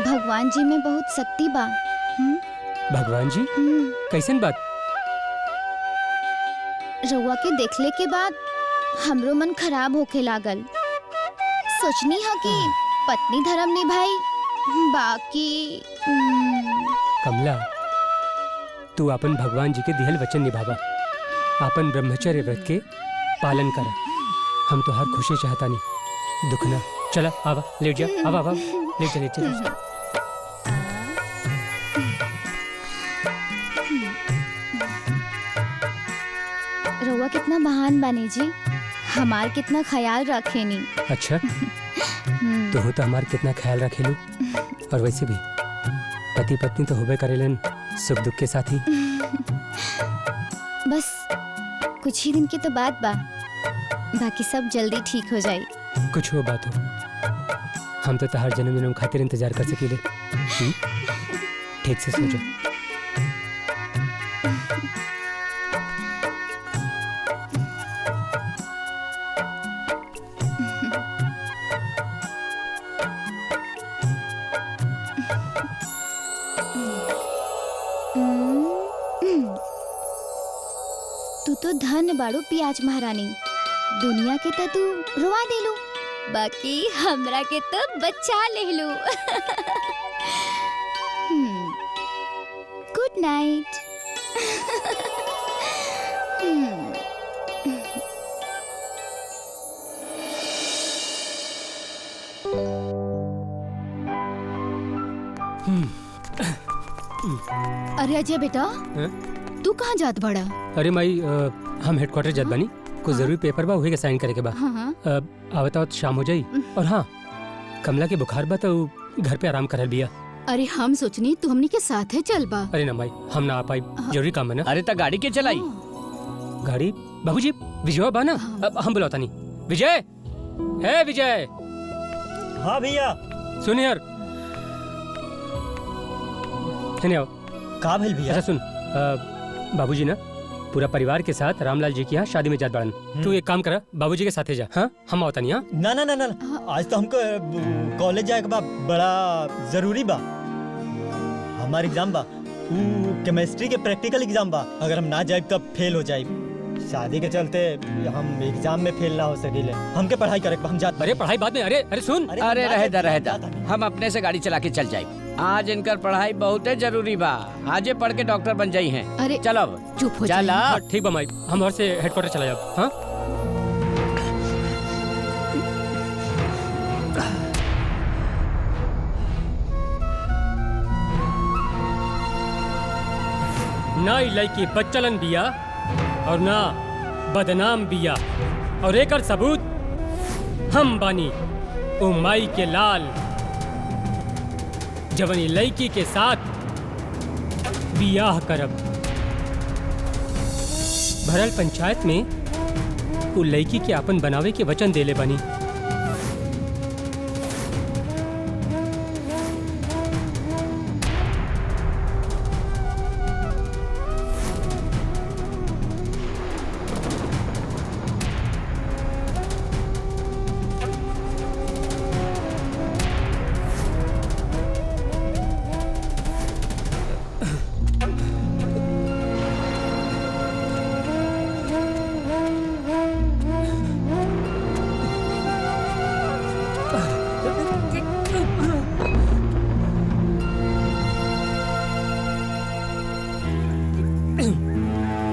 भगवान जी में बहुत शक्ति बा। भगवान जी कैसन बात रउआ के देखले के बाद हमरो मन खराब होके लागल। सोचनी है कि पत्नी धर्म निभाई बाकी कमला तू अपन भगवान जी के दिहल वचन निभावा अपन ब्रह्मचर्य व्रत के पालन करा। हम तो हर खुशी चाहता नहीं दुख ना। चला आवा लेट जा आवा आवा लेट जा। रउआ कितना महान बानी जी हमार कितना ख्याल रखेनी। अच्छा तो हो तो हमार कितना ख्याल रखेलू और वैसे भी पति पत्नी तो होबे करेलन सुख दुख के साथी। बस कुछ ही दिन की तो बात बा बाकी सब जल्दी ठीक हो जाए। कुछ हो बात हो हम तो हर जन्म जन्म खातिर इंतजार कर सकीले। ठीक से सो जा। धन्य बाड़ू पियाज महारानी, दुनिया के तो तू रुआ देलू, बाकी हमरा के तो बचा लेलू। Good night. अरे अजय बेटा, तू कहाँ जात बड़ा? अरे माई हम हेडक्वार्टर जात बानी, कुछ जरूरी पेपर बा, उहे के साइन करे के बा। हाँ। आवता शाम हो जाई। और हाँ, कमला के बुखार बा तो घर पे आराम करल बिया। अरे हम सोचनी तू हमनी के साथ है चल बा। अरे ना माई, हम ना आ पाई, जरूरी काम है ना। अरे ता गाड़ी के चलाई? गाड़ी बाबूजी विजय बा ना, अब हम बुलाता नहीं। विजय, है विजय। हाँ भैया। सुन यार, आओ। का भेल भैया? अच्छा सुन, बाबूजी ना पूरा परिवार के साथ रामलाल जी की यहाँ शादी में जात बाड़न। तू एक काम करा, बाबूजी के साथे जा। हाँ, हम आवता नहीं। हाँ ना ना ना ना, आज तो हमको कॉलेज जाए के बा, बड़ा जरूरी बा। हमार एग्जाम बा, केमिस्ट्री के प्रैक्टिकल एग्जाम बा। अगर हम ना जाए तब फेल हो जाए। शादी के चलते हम एग्जाम में फेल ना हो सकेले। हमके पढ़ाई करे, हम जात। अरे पढ़ाई बाद में। अरे सुन, अरे रहे दा, हम अपने से गाड़ी चला के चल जाए। आज इनकर पढ़ाई बहुत जरूरी बा, आजे पढ़ के डॉक्टर बन जाई हैं। अरे चलो अब चुप हो चला। ठीक बा माई, हम और से हेडक्वार्टर चला जाओ। हाँ ना लड़की बच्चलन बिया और ना बदनाम बिया, और एकर सबूत हम बानी ओ माई के लाल, जवनी लड़की के साथ बियाह करब। भरल पंचायत में उ लड़की के आपन बनावे के वचन देले बानी।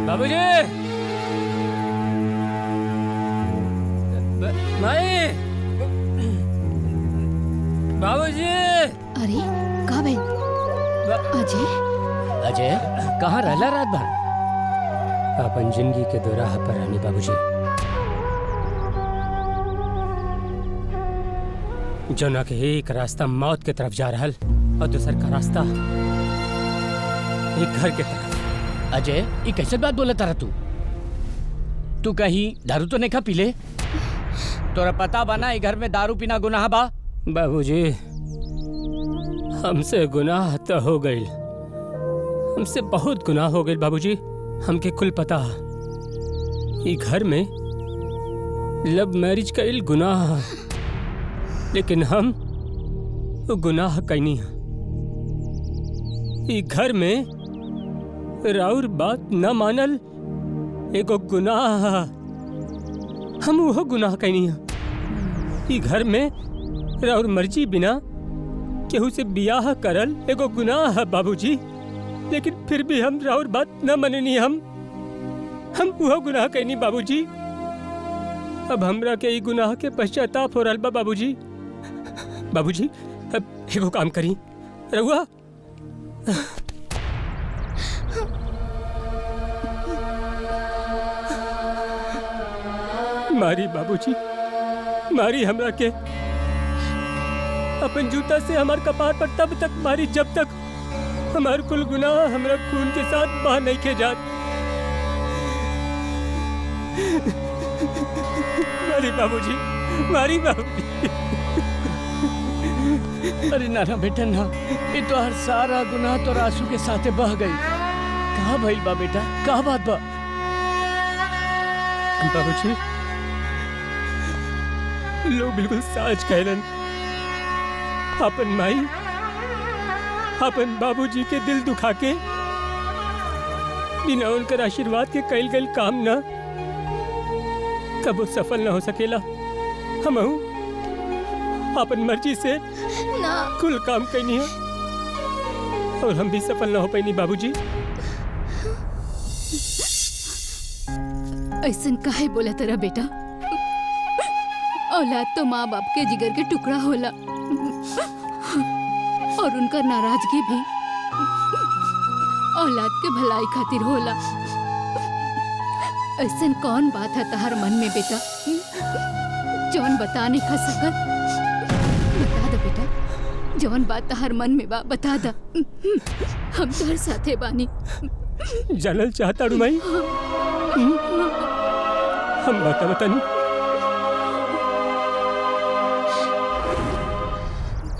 बाबूजी, माई, बाबूजी। अरे कहाँ बहन? अजय, अजय कहाँ रहला रात भर? अपन जिंदगी के दोराह पर रहनी बाबूजी, जना के एक रास्ता मौत के तरफ जा रहल और दूसर का रास्ता एक घर के तरफ। अजय, ये कैसे बात बोला तारा तू कहीं दारू तो नहीं खा पी ले? तोरा पता बना ये घर में दारू पीना गुनाह बा? बाबूजी, हमसे गुनाह तो हो गई, हमसे बहुत गुनाह हो गई बाबूजी। हमके कुल पता, ये घर में लव मैरिज का गुनाह, लेकिन हम वो गुनाह कैनी। ये घर में राउर बात न मानल एगो गुनाह, हम वो गुनाह कैनी। ई घर में राउर मर्जी बिना केहू से बियाह करल एगो गुनाह है बाबूजी, लेकिन फिर भी हम राउर बात न मननी। हम वो गुनाह कैनी बाबूजी। अब हमरा के ई गुनाह के पश्चाताप हो रहल बा बाबूजी। बाबूजी, अब एगो काम करी, रहुआ मारी बाबूजी, मारी हमरा के। अपन जूता से हमार कपार पर तब तक मारी जब तक हमार कुल गुनाह हमरा खून के साथ बह नहीं के जात। मारी बाबूजी, मारी बाबूजी। अरे ना बेटा ना, ये तो हर सारा गुनाह तो आंसू के साथे बह गई। कहाँ भइल बा बेटा, कहाँ बात बा? बाबूजी, लोग बिल्कुल सच कहलन। अपन माई, अपन बाबूजी के दिल दुखा के बिना उनकर आशीर्वाद के कईल गईल काम ना कबो सफल न हो सकेला। हम अपन मर्जी से ना कुल काम करनी है और हम भी सफल न हो पाई बाबूजी। ऐसन काहे बोला तेरा बेटा? औलाद तो माँ बाप के जिगर के टुकड़ा होला और उनका नाराजगी भी औलाद के भलाई खातिर होला। ऐसन कौन बात है तहार मन में बेटा जौन बता नहीं खा सकत? बता दा बेटा, जौन बात तहार मन में बा बता दा, हम तोहर साथे बानी। जानल चाहता हूँ माई, हम बता नहीं।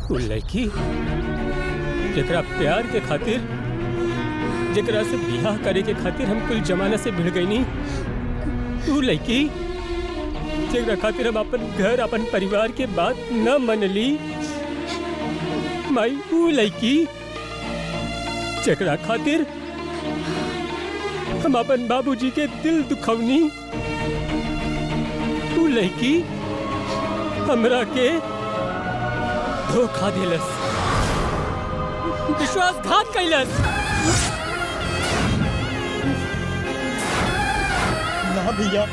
वो लड़की जेकरा प्यार के खातिर, जेकरा से बियाह करे के खातिर हम कुल जमाना से भिड़ गई नहीं, वो लड़की जेकरा खातिर हम अपन घर अपन परिवार के बात न मन ली माई, वो लड़की जेकरा खातिर हम अपन बाबूजी के दिल दुखवनी, वो लड़की हमरा के धोखा दिलस, विश्वासघात कैलस। ना भैया।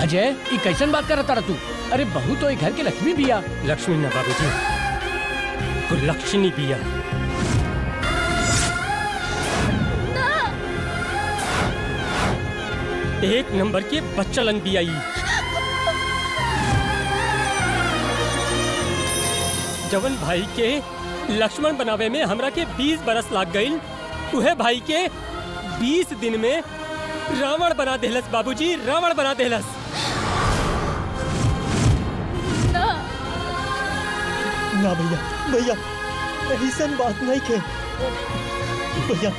अजय, ये कैसन बात कर रहा तू? अरे बहू तो ये घर के लक्ष्मी बिया। लक्ष्मी ना बाबूजी, वो लक्ष्मी बिया। एक नंबर के बच्चलन बिया। जवन भाई के लक्ष्मण बनावे में हमरा के 20 बरस लाग गईल, उहे भाई के 20 दिन में रावण बना देहलस बाबूजी, रावण बना देहलस। ना भैया, भैया ऐसन बात नहीं के भैया।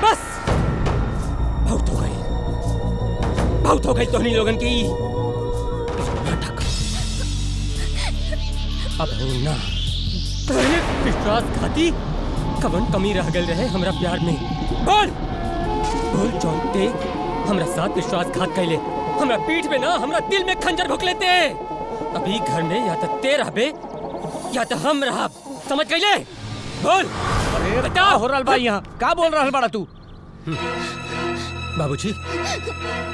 बस बहुत हो गई, बहुत हो गई तोहनी लोगन की नाटक। अब हो ना विश्वासघाती कवन कमी रह गल रहे हमरा प्यार में? बोल बोल चौंकते हमरा साथ विश्वासघात कैले, हमरा पीठ में ना हमरा दिल में खंजर भोंक लेते। अभी घर में या तो ते रहबे या तो हम रहब, समझ गईले? बोल। अरे बता हो रहल बा यहाँ, का बोल रहल बाड़ा तू? बाबूजी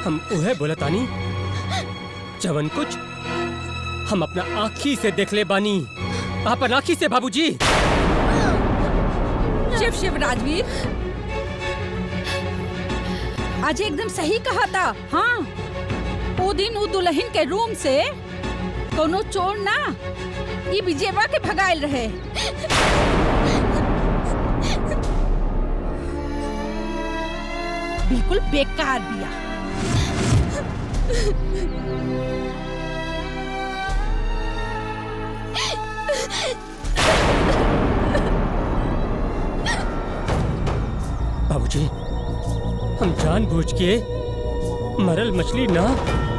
हम उहे बोलतानी जवन कुछ हम अपना आँखी से देख ले बानी, अपन आँखी से बाबूजी। शिव शिव राजवीर, आज एकदम सही कहा था। हाँ, वो दिन वो दुल्हन के रूम से कोनो चोर ना ये विजयवा के भगायल रहे। बिल्कुल बेकार बिया। बाबूजी हम जानबूझ के मरल मछली ना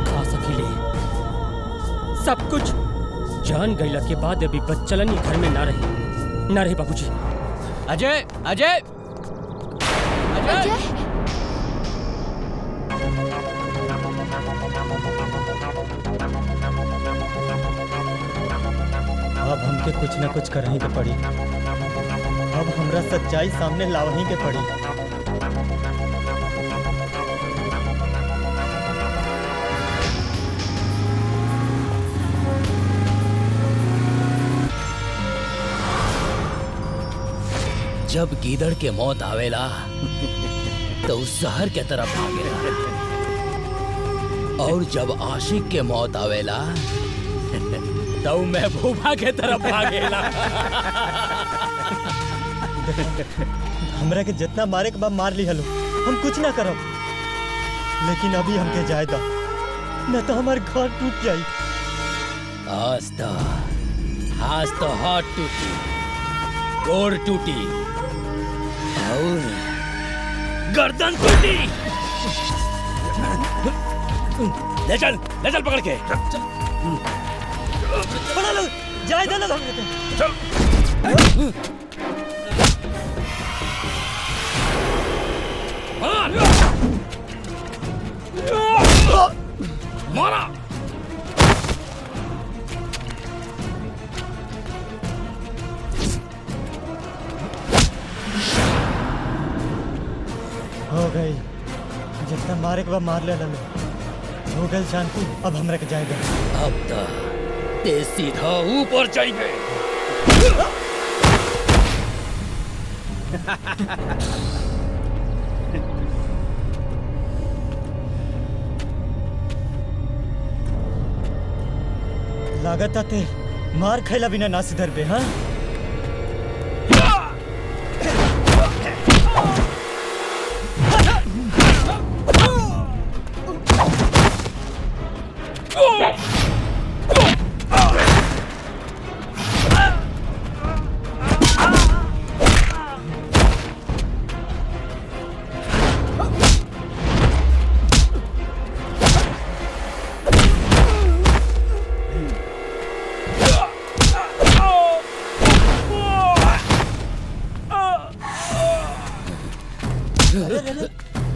खा सकीले। सब कुछ जान गईला के बाद अभी बच्चलन ही घर में ना रहे बाबूजी। अजय, अजय, अजय, अब हमके कुछ न कुछ करही के पड़ी। अब हमरा सच्चाई सामने लावही के पड़ी। जब गीदड़ के मौत आवेला तो उस शहर के तरफ भागेला, और जब आशिक के मौत आवेला तो महबूबा के तरफ भागेला। हमरा के जितना मारे के बाद मार ली हलो, हम कुछ ना करब, लेकिन अभी हमके जाए दो, न तो हमार घर टूट जाई। आज तो हाथ टूटी, गोर टूटी और गर्दन टूटी। ले चल पकड़ के। बड़ा लोग जाए दो लोग हमके। मारा। हो गई, जितना मारे के बाद मार ले ललो। हो गई शांति, अब हमरा के जाएगा। अब तक ते सीधा ऊपर जाएंगे। लागत आते मार खैला बिना ना सिधर बे। हाँ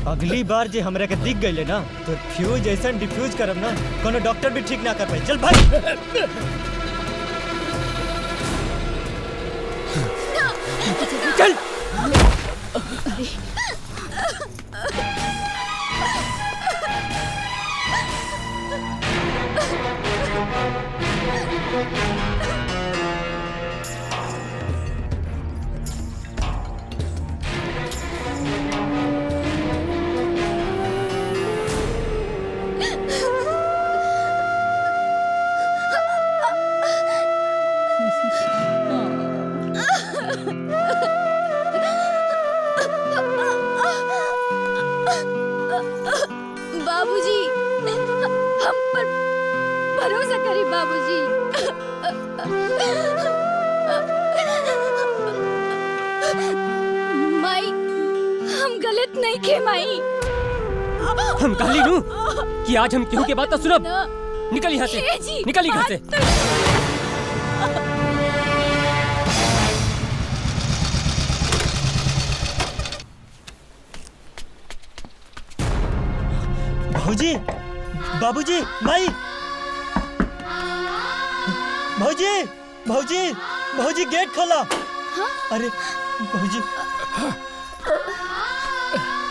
अगली बार जे हमरा के दिख गईले ना तो फ्यूज ऐसा डिफ्यूज करब ना कोनो डॉक्टर भी ठीक ना कर पाई। चल भाई। चल। बाबूजी, हम पर भरोसा करी बाबूजी। माई, हम गलत नहीं खे माई। हम कहली नू कि आज हम केहू के बात ना सुनब। निकल यहाँ से, निकल घर से। भौजी, बाबूजी, माई, भौजी, भौजी, भौजी गेट खोला। अरे भौजी,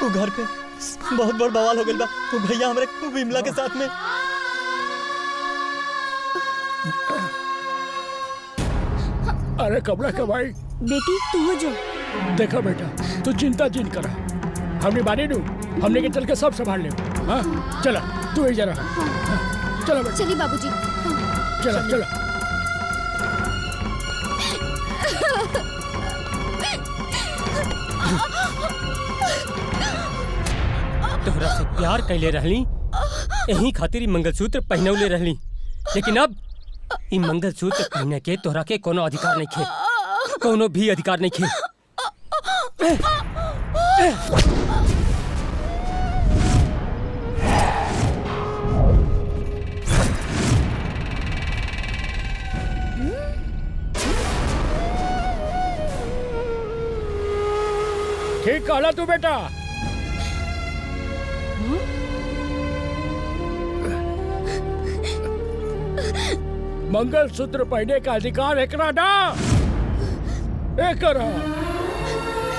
वो घर पे बहुत बड़ बवाल हो गया बा। वो भैया हमारे विमला के साथ में। अरे कमला के भाई, बेटी तू हो जो। देखो बेटा, तू चिंता जिन करा। हमने बानी नू, हमने के चल के सब संभाल ले। हाँ चला, तू ही जरा। चलो बेटा। चलिए बाबूजी। चला चला। तोहरा से प्यार कैले रहली, यही खातिर मंगलसूत्र पहनौले रहली, लेकिन अब ई मंगलसूत्र पहने के तोहरा के कोनो अधिकार नहीं खे, कोनो भी अधिकार नहीं खे। ठीक कहला तू बेटा। मंगलसूत्र पहने का अधिकार एकरा ना, एकरा।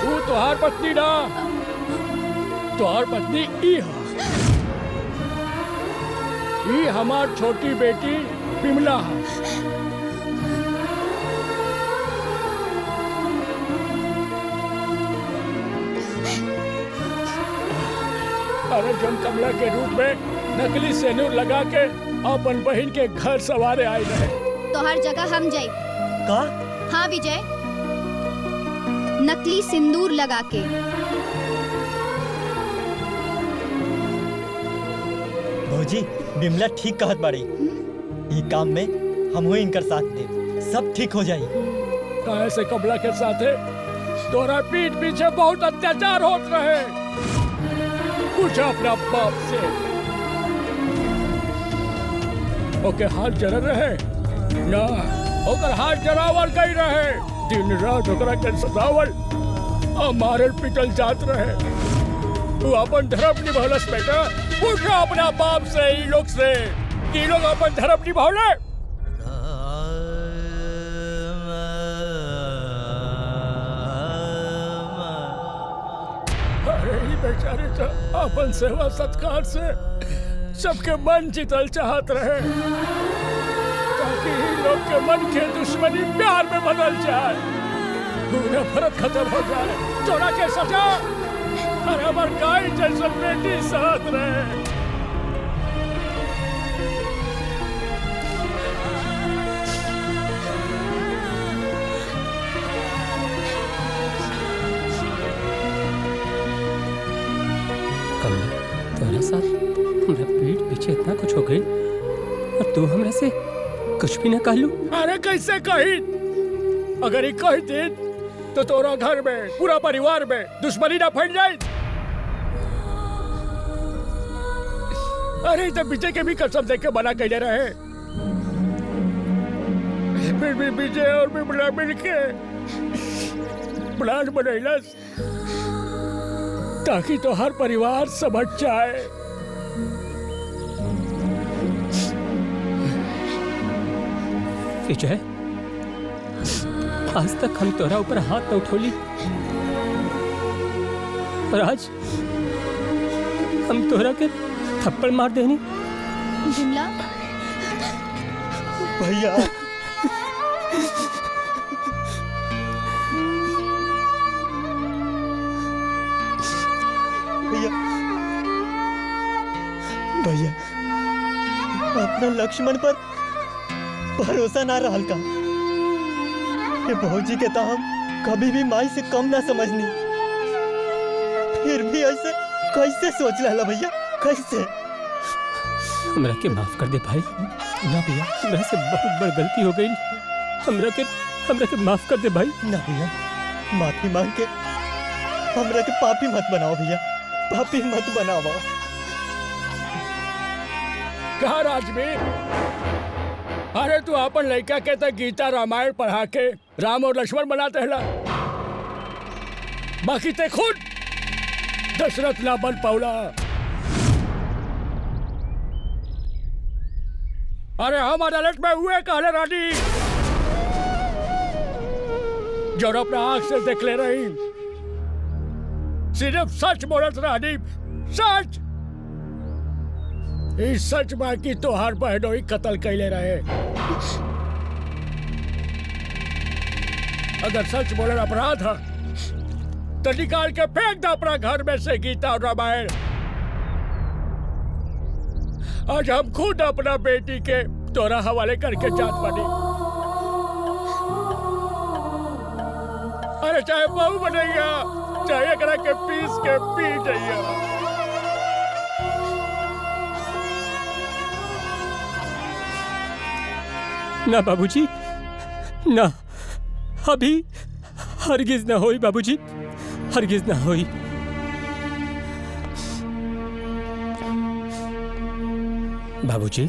तू तोहार पत्नी ना, तोहार पत्नी ई हा। ई हमार छोटी बेटी विमला हा। अरे जन कमला के रूप में नकली सेनूर लगा के अपन बहन के घर सवारे आए रहे। तो हर जगह हम जाए का? हाँ विजय, नकली सिंदूर लगा के। भौजी, बिमला ठीक कहत बाड़ी। ये काम में हम हुए इनकर साथ दे, सब ठीक हो जाई। काहे से कमला के साथ है? तोरा पीठ पीछे बहुत अत्याचार होत रहे। पूछ अपना बाप से। ओके हाथ जरा रहे ना, ओकर हाथ जरावल गई रहे। दिन रात ओकरा के सतावल और मारल पिटल जात रहे। तू अपन धर्म निभौलस बेटा। पूछो अपना बाप से, ई लोग से, ई लोग अपन धर्म निभौले। अरे ई बेचारे तो अपन सेवा सत्कार से सबके मन जीतल चाहत रहे, ताकि ई लोग के मन के दुश्मनी प्यार में बदल जाए, नफरत खत्म हो जाए, चोरा के सजा और हमार गाय जैसे बेटी साथ रहे। कमला, तोरा साथ हमरा पीठ पीछे इतना कुछ हो गई और तू हमरा से कुछ भी ना कहलू। अरे कैसे कही? अगर ये कह दे तो तोरा घर में, पूरा परिवार में दुश्मनी ना फैल जाए। अरे तो विजय के भी कसम दे के मना कैले रहे, फिर भी विजय और बिमला मिलके प्लान बनैलस ताकि तो हर परिवार समझ जाए। विजय, आज तक हम तोरा ऊपर हाथ न उठोली और आज हम तोरा के थप्पड़ मार देनी। बिमला भैया भैया भैया अपना लक्ष्मण पर भरोसा ना रहल का। ये भौजी के तो हम कभी भी माई से कम ना समझनी, फिर भी ऐसे कैसे सोच रहा भैया, कैसे? हमरा के माफ कर दे भाई। ना भैया, हमरा से बहुत बड़ गलती हो गई। हमरा के माफ कर दे भाई। ना भैया, माफी मांग के हमरा के पापी मत बनाओ भैया, पापी मत बनाओ। कहा राजवीर, अरे तू अपन लड़का के तो गीता रामायण पढ़ा के राम और लक्ष्मण बनाते हला, बाकी ते खुद दशरथ ना बन पाउला। अरे हम अदालत में हुए कहले रानी, जो अपना आंख से देख ले रही, सिर्फ सच बोलत रानी, सच। इस सच बाकी तोहार बहनों ही कत्ल कैले रहे। अगर सच बोलना अपराध है तो निकाल के फेंक दो अपना घर में से गीता और रामायण। आज हम खुद अपना बेटी के तोरा हवाले करके जात बनी। अरे चाहे बहू बनैया, चाहे एकरा के पीस के पी जइया। ना बाबूजी, ना, अभी हरगिज ना होई बाबूजी, हरगिज ना होई। बाबूजी,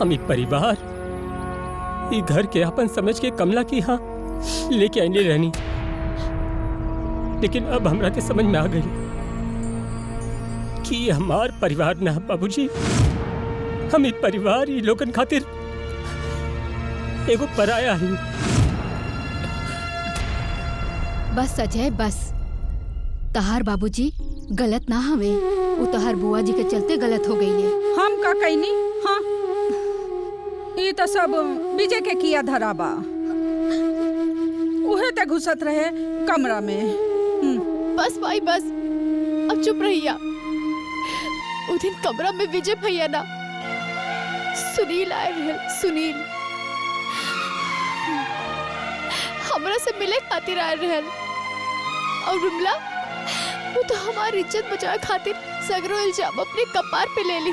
हम एक परिवार, ये घर के अपन समझ के कमला की हाँ लेके आने रहनी, लेकिन अब हमरा के समझ में आ गई कि हमार परिवार ना बाबूजी, हम एक परिवार ये लोगन खातिर एगो पराया ही। बस अजय बस, तहार बाबूजी गलत ना हवे, वो तहार बुआ जी के चलते गलत हो गई है। हम का कहनी? हाँ, ये तो सब विजय के किया धराबा, उहे ते घुसत रहे कमरा में। बस भाई बस, अब चुप रहिया। उस दिन कमरा में विजय भैया ना सुनील आए रहे, सुनील हमरा से मिले खातिर आए रहे, और बिमला वो तो हमारी इज्जत बचाए खातिर सगरो इल्जाम अपने कपार पे ले ली।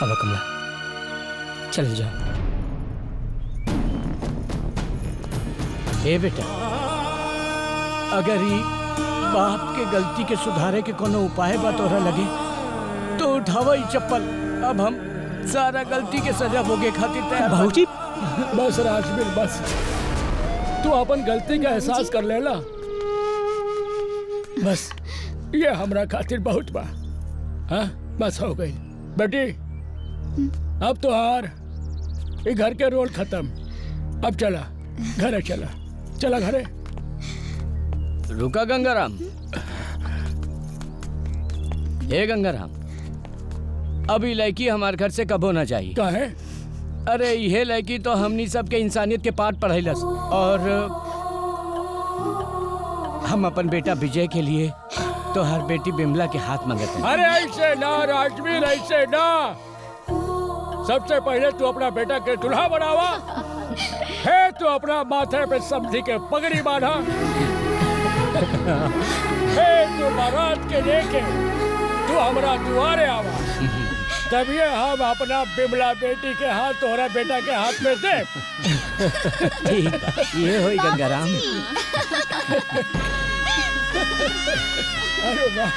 अब कमला चल जाओ। ए बेटा, अगर ही बाप के गलती के सुधारे के कोनो उपाय बा तोरा लगे तो उठावा ही चप्पल। अब हम सारा गलती के सजा भोगे खातिर तैयार। बाबूजी, बस राजवीर बस, तू अपन गलती का एहसास कर लेला। बस ये हमरा खातिर बहुत बा। हाँ बस हो गई बेटी, अब तो हार ये घर के रोल खत्म। अब चला घरे, चला घरे। रुका गंगाराम। हे गंगाराम, अभी लड़की हमारे घर से कबो ना जाई। काहे? अरे ये लड़की तो हमनी सबके इंसानियत के पाठ पढ़ैलस, और हम अपन बेटा विजय के लिए तो हर बेटी बिमला के हाथ मांगते हैं। अरे ऐसे ना राजवीर, ऐसे ना। सबसे पहले तू अपना बेटा के दूल्हा बनावा, है तो अपना माथे पे समझी के पगड़ी बांधा, है तो बारात के लेके तू हमारा दुआरे आवा, तब ये हम अपना बिमला बेटी के हाथ तोहरा बेटा के हाथ में दे। ठीक बा, ये होई गंगाराम। अरे वाह।